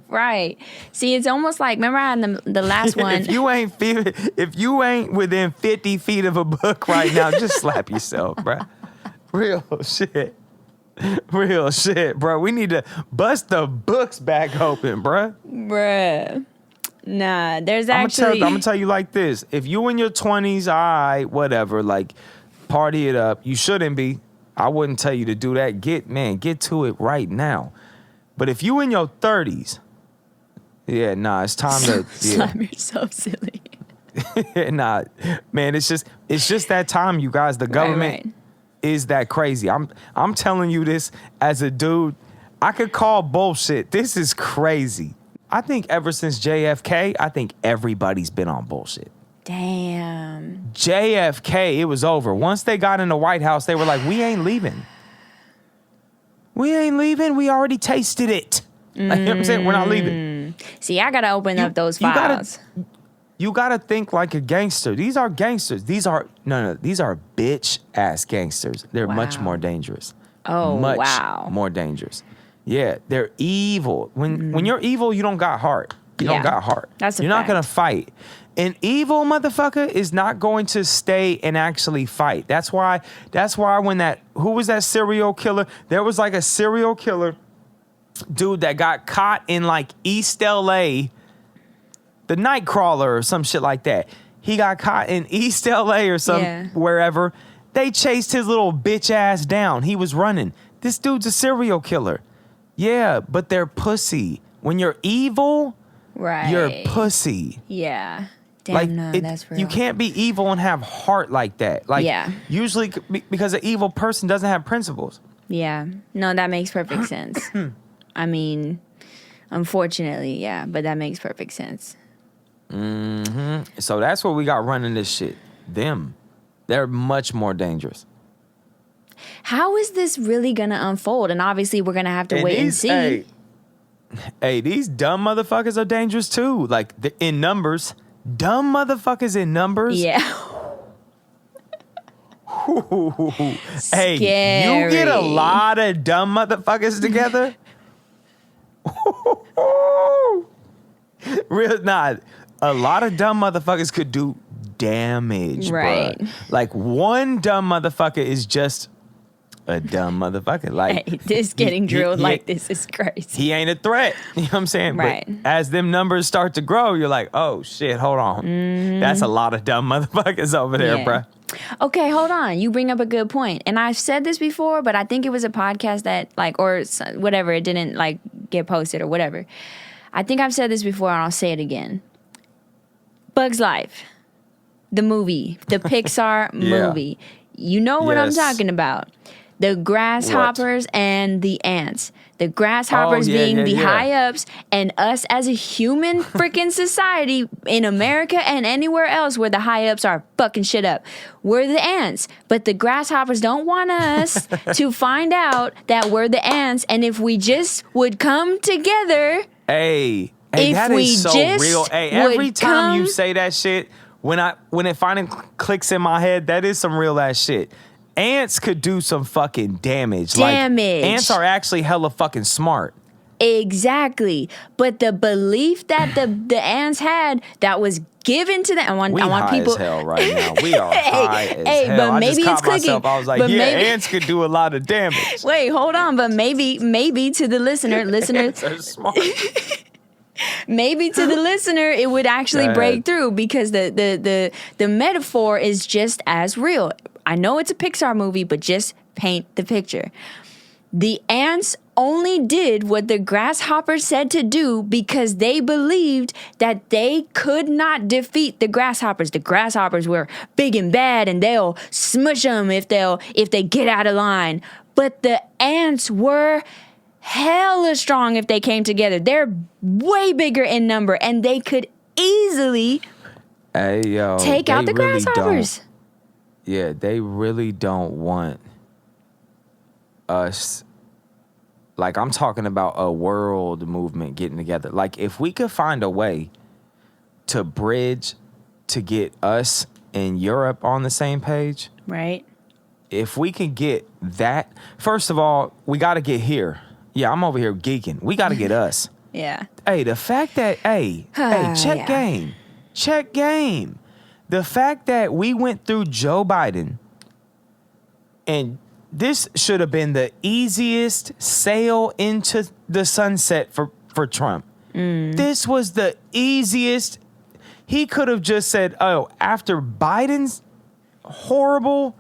right. See, it's almost like, remember I had the last one. if you ain't within 50 feet of a book right now, just slap yourself, bro. Real shit, bro. We need to bust the books back open, bro. Bruh. Nah, there's I'm actually. gonna tell you like this: if you in your 20s, all right, whatever, like party it up. You shouldn't be. I wouldn't tell you to do that. Get to it right now. But if you in your 30s, yeah, nah, it's time to Slap yourself silly. nah, man, it's just that time, you guys. The government is that crazy. I'm telling you this as a dude. I could call bullshit. This is crazy. I think ever since JFK, I think everybody's been on bullshit. Damn. JFK, it was over. Once they got in the White House, they were like, we ain't leaving. We ain't leaving. We already tasted it. Like, you know what I'm saying? We're not leaving. See, I gotta open up those you files. You gotta think like a gangster. These are gangsters. These are these are bitch ass gangsters. They're much Wow. more dangerous. Oh, much wow. more dangerous. Yeah, they're evil. When you're evil, you don't got heart. You don't Yeah, got heart. that's a You're not fact. gonna fight. An evil motherfucker is not going to stay and actually fight. That's why when who was that serial killer? There was like a serial killer dude that got caught in like East LA, the Nightcrawler or some shit like that. He got caught in East LA or wherever. They chased his little bitch ass down. He was running. This dude's a serial killer. Yeah, but they're pussy. When you're evil, Right. you're pussy. Yeah. Damn, Like no, that's real. you can't be evil and have heart like that. Like Yeah. usually because an evil person doesn't have principles. Yeah. No, that makes perfect sense. I mean, unfortunately, yeah, but that makes perfect sense. So that's what we got running this shit. Them. They're much more dangerous. How is this really gonna unfold? And obviously, we're gonna have to wait and see. Hey, these dumb motherfuckers are dangerous too. Like in numbers. Dumb motherfuckers in numbers. Yeah. Hey, you get a lot of dumb motherfuckers together. A lot of dumb motherfuckers could do damage, Right. bruh. Like one dumb motherfucker is just a dumb motherfucker. Like Hey, this getting drilled he- like this is crazy. he ain't a threat. You know what I'm saying? Right. But as them numbers start to grow, you're like, oh shit, hold on. That's a lot of dumb motherfuckers over there, Yeah. bruh. Okay, hold on. You bring up a good point. And I've said this before, but I think it was a podcast that whatever, it didn't get posted or whatever. I think I've said this before and I'll say it again. Bug's Life, the movie, the Pixar Yeah. movie. You know what I'm Yes. talking about. The grasshoppers and the ants. The grasshoppers being the high ups, and us as a human freaking society in America and anywhere else where the high ups are fucking shit up. We're the ants, but the grasshoppers don't want us to find out that we're the ants. And if we just would come together, Hey, If that we is so just real. Hey, every would time you come- say that shit, when it finally clicks in my head, that is some real ass shit. Ants could do some fucking damage. Damage. Like, ants are actually hella fucking smart. exactly. But the belief that the ants had that was given to them. I want high people. as hell right now. We are high as hey, hell. but I maybe just it's caught myself. clicking. I was like, But yeah, maybe- ants could do a lot of damage. Wait, hold on. But maybe to the listener, Ants are smart. maybe to the listener, it would actually Go ahead. break through because the metaphor is just as real. I know it's a Pixar movie, but just paint the picture. The ants only did what the grasshoppers said to do because they believed that they could not defeat the grasshoppers. The grasshoppers were big and bad and they'll smush them if they get out of line. But the ants were hella strong if they came together. They're way bigger in number and they could easily Hey, yo. take out they the really grasshoppers. don't- Yeah, they really don't want us. Like, I'm talking about a world movement getting together. Like, if we could find a way to bridge to get us and Europe on the same page, Right? if we can get that, first of all, we got to get here. Yeah, I'm over here geeking. We got to get us. Yeah. Hey, the fact that, check Yeah. game. Check game. The fact that we went through Joe Biden, and this should have been the easiest sail into the sunset for Trump. This was the easiest. He could have just said, oh, after Biden's horrible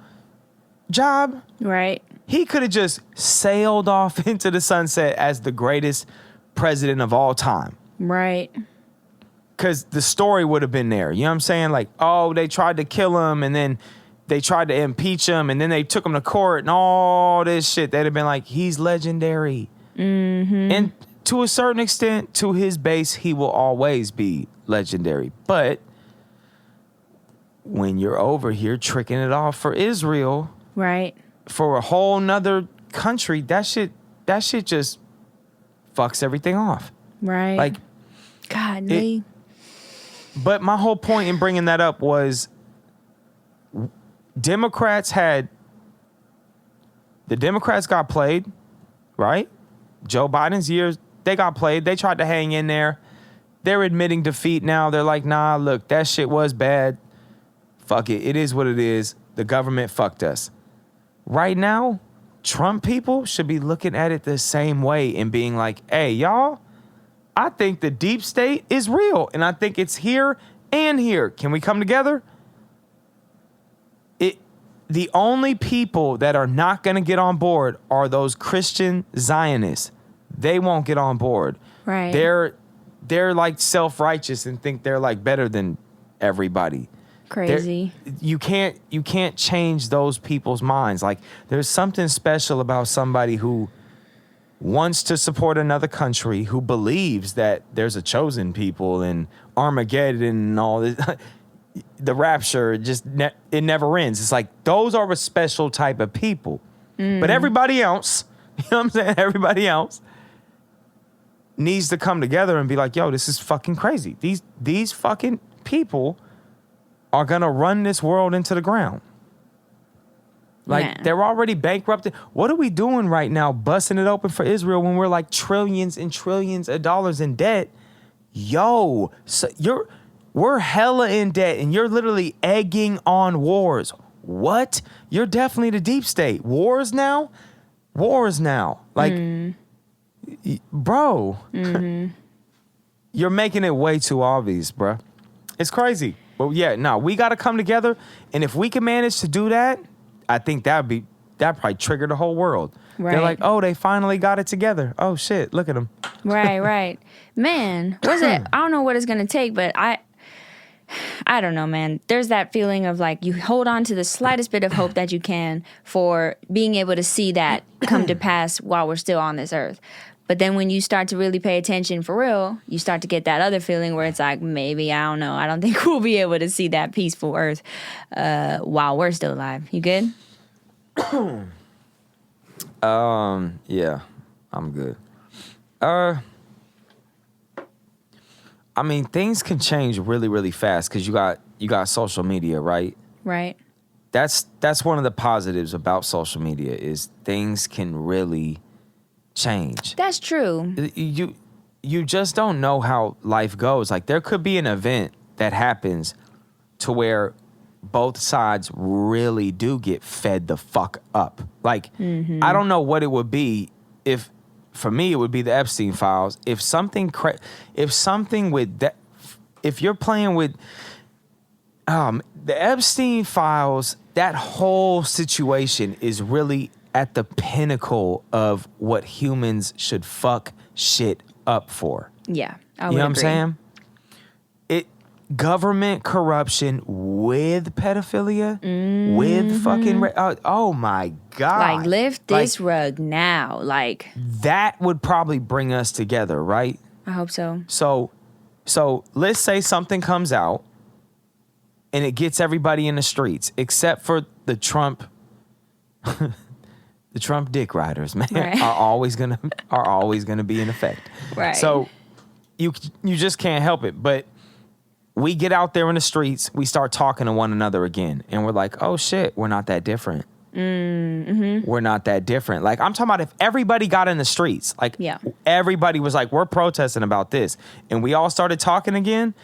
job, Right. he could have just sailed off into the sunset as the greatest president of all time. Right. Because the story would have been there. You know what I'm saying? Like, oh, they tried to kill him and then they tried to impeach him and then they took him to court and all this shit. They'd have been like, he's legendary. Mm-hmm. And to a certain extent, to his base, he will always be legendary. But when you're over here tricking it off for Israel, Right. for a whole nother country, that shit just fucks everything off. Right. Like, God, Finally. But my whole point in bringing that up was the Democrats got played, right? Joe Biden's years, they got played. They tried to hang in there. They're admitting defeat now. They're like, nah, look, that shit was bad. Fuck it. It is what it is. The government fucked us. Right now, Trump people should be looking at it the same way and being like, hey, y'all, I think the deep state is real. And I think it's here and here. Can we come together? The only people that are not going to get on board are those Christian Zionists. They won't get on board. Right. They're like self-righteous and think they're like better than everybody. Crazy. You can't change those people's minds. Like there's something special about somebody who wants to support another country, who believes that there's a chosen people and Armageddon and all this. The rapture it never ends. It's like those are a special type of people. But everybody else, you know what I'm saying? Everybody else needs to come together and be like, yo, this is fucking crazy. These fucking people are gonna run this world into the ground. Like they're already bankrupted. What are we doing right now, busting it open for Israel when we're like trillions and trillions of dollars in debt? Yo, so we're hella in debt and you're literally egging on wars. What? You're definitely the deep state. Wars now? Like, bro, you're making it way too obvious, bro. It's crazy. But yeah, no, we got to come together. And if we can manage to do that, I think that probably trigger the whole world. Right. They're like, oh, they finally got it together. Oh, shit, look at them. Right. Man, I don't know what it's going to take, but I don't know, man. There's that feeling of like you hold on to the slightest bit of hope that you can for being able to see that come to pass while we're still on this earth. But then when you start to really pay attention for real, you start to get that other feeling where it's like, maybe, I don't know. I don't think we'll be able to see that peaceful earth while we're still alive. You good? Yeah, I'm good. I mean, things can change really, really fast because you got social media, right? Right. That's one of the positives about social media is things can really change. That's true. You just don't know how life goes. Like there could be an event that happens to where both sides really do get fed the fuck up. Like I don't know what it would be if. For me, it would be the Epstein files. If you're playing with the Epstein files, that whole situation is really at the pinnacle of what humans should fuck shit up for. Yeah, I you would know what I'm agree. saying? Government corruption with pedophilia, with fucking oh my god! Like lift this rug now. Like that would probably bring us together, right? I hope so. So let's say something comes out and it gets everybody in the streets, except for the Trump, the Trump dick riders, man, right. are always gonna be in effect. Right. So you just can't help it, but. We get out there in the streets, we start talking to one another again, and we're like, oh shit, we're not that different. We're not that different. Like, I'm talking about if everybody got in the streets, like everybody was like, we're protesting about this, and we all started talking again,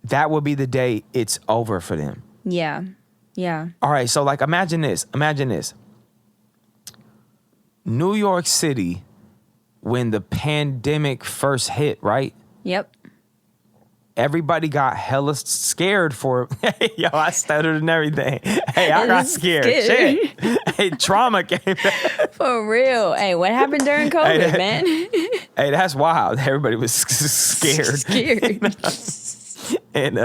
that would be the day it's over for them. Yeah. All right, so like imagine this. New York City, when the pandemic first hit, right? Yep. Everybody got hella scared for, yo, I stuttered and everything. Hey, I got scared. Shit. Hey, trauma came back. For real. Hey, what happened during COVID, man? Hey, that's wild. Everybody was scared. And,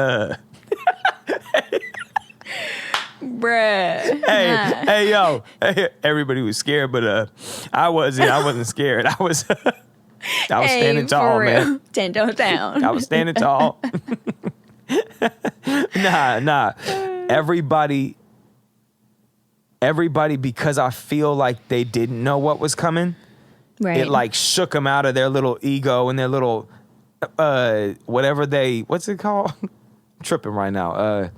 bruh. Hey, yo. Hey, everybody was scared, but I wasn't scared. I was standing tall, for real. man. 10 toes down. I was standing tall. Nah. Everybody, because I feel like they didn't know what was coming, Right. it like shook them out of their little ego and their little whatever what's it called? I'm tripping right now.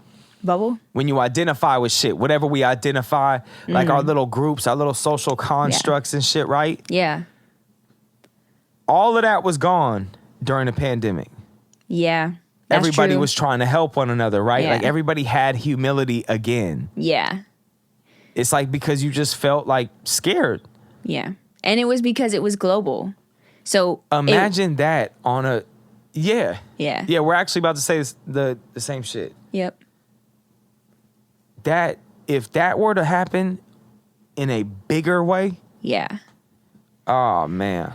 Bubble? When you identify with shit, whatever we identify, like our little groups, our little social constructs and shit, right? Yeah. All of that was gone during the pandemic. Yeah. That's Everybody true. was trying to help one another, right? Yeah. Like everybody had humility again. Yeah. It's like because you just felt like scared. Yeah. And it was because it was global. So imagine that on a Yeah. Yeah. We're actually about to say the same shit. Yep. That if that were to happen in a bigger way, Yeah. oh man.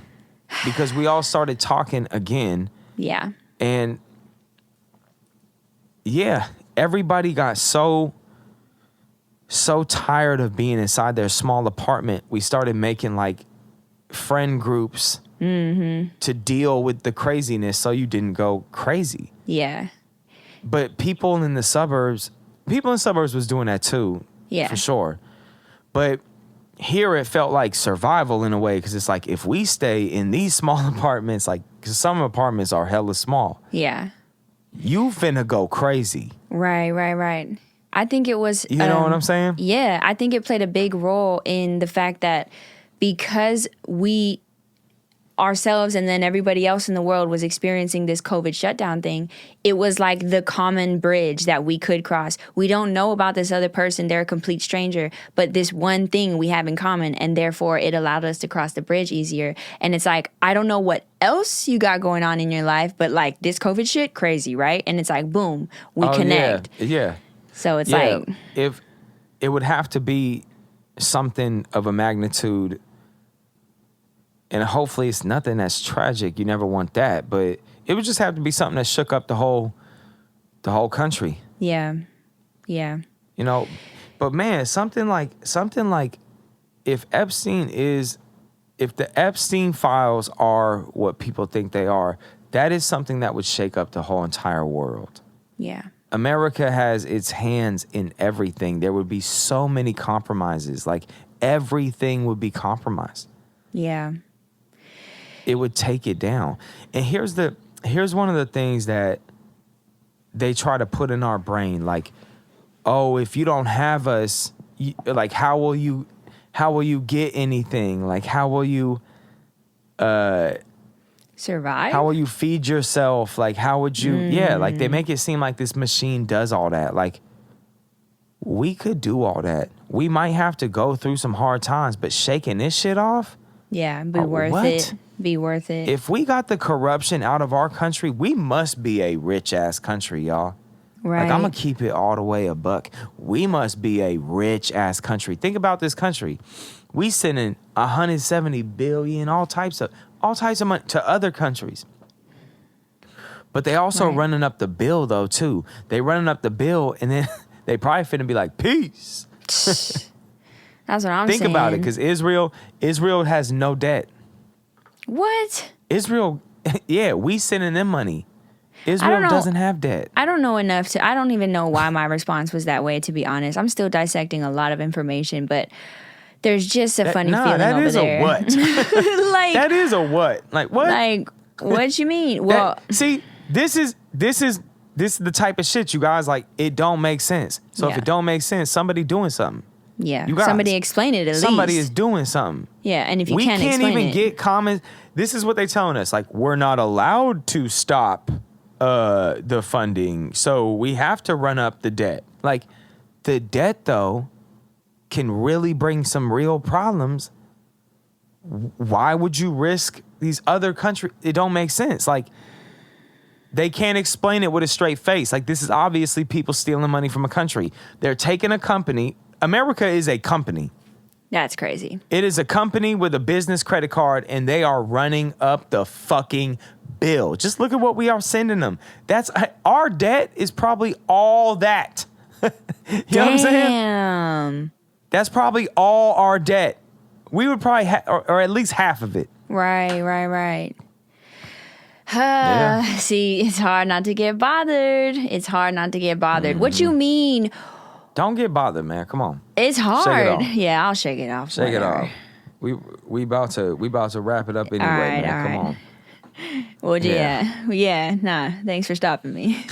Because we all started talking again. Yeah. And yeah, everybody got so tired of being inside their small apartment. We started making like friend groups to deal with the craziness so you didn't go crazy. Yeah. But people in the suburbs was doing that too. Yeah. For sure. But here it felt like survival in a way because it's like if we stay in these small apartments, like because some apartments are hella small. Yeah. You finna go crazy. Right. I think it was... You know what I'm saying? Yeah, I think it played a big role in the fact that because we ourselves and then everybody else in the world was experiencing this COVID shutdown thing, it was like the common bridge that we could cross. We don't know about this other person. They're a complete stranger, but this one thing we have in common, and therefore it allowed us to cross the bridge easier. And it's like, I don't know what else you got going on in your life, but like this COVID shit, crazy, right? And it's like, boom, we connect. Yeah. So it's like... If it would have to be something of a magnitude, and hopefully it's nothing that's tragic. You never want that, but it would just have to be something that shook up the whole country. Yeah. You know, but man, something like if the Epstein files are what people think they are, that is something that would shake up the whole entire world. Yeah. America has its hands in everything. There would be so many compromises. Like everything would be compromised. Yeah. It would take it down. And here's one of the things that they try to put in our brain, like, oh, if you don't have us, like, how will you get anything? Like, how will you survive? How will you feed yourself? Like, how would you? Yeah, like they make it seem like this machine does all that. Like, we could do all that. We might have to go through some hard times, but shaking this shit off. Yeah, be worth it. Be worth it. If we got the corruption out of our country, we must be a rich ass country, y'all. Right. Like, I'm gonna keep it all the way a buck. We must be a rich ass country. Think about this country. We sending 170 billion, all types of money to other countries. But they also running up the bill though too. They running up the bill and then they probably finna be like, peace. That's what I'm saying. Think about it, because Israel has no debt. What? Israel, yeah, we sending them money. Israel doesn't have debt. I don't know enough I don't even know why my response was that way, to be honest. I'm still dissecting a lot of information, but there's just a funny feeling over there. That is a what? Like, that is a what? Like, what? Like, what you mean? Well, see, this is the type of shit, you guys, like, it don't make sense. So if it don't make sense, somebody doing something. Yeah, you guys, somebody explain it at least. Somebody is doing something. Yeah, and if you we can't explain even get comments. This is what they telling us. Like, we're not allowed to stop the funding, so we have to run up the debt. Like, the debt, though, can really bring some real problems. Why would you risk these other countries? It don't make sense. Like, they can't explain it with a straight face. Like, this is obviously people stealing money from a country. They're taking a company. America is a company. That's crazy. It is a company with a business credit card, and they are running up the fucking bill. Just look at what we are sending them. That's our debt is probably all that. You know what I'm saying? Damn. That's probably all our debt. We would probably or at least half of it. Right. See, it's hard not to get bothered. What you mean? Don't get bothered, man. Come on. It's hard. Shake it off. Yeah, I'll shake it off. Shake it off. We about to wrap it up anyway, man. Come on. Well, Yeah. yeah. Nah, thanks for stopping me.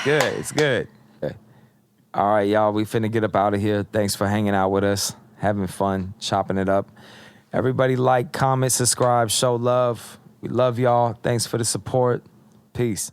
It's good. Okay. All right, y'all, we finna get up out of here. Thanks for hanging out with us, having fun, chopping it up. Everybody like, comment, subscribe, show love. We love y'all. Thanks for the support. Peace.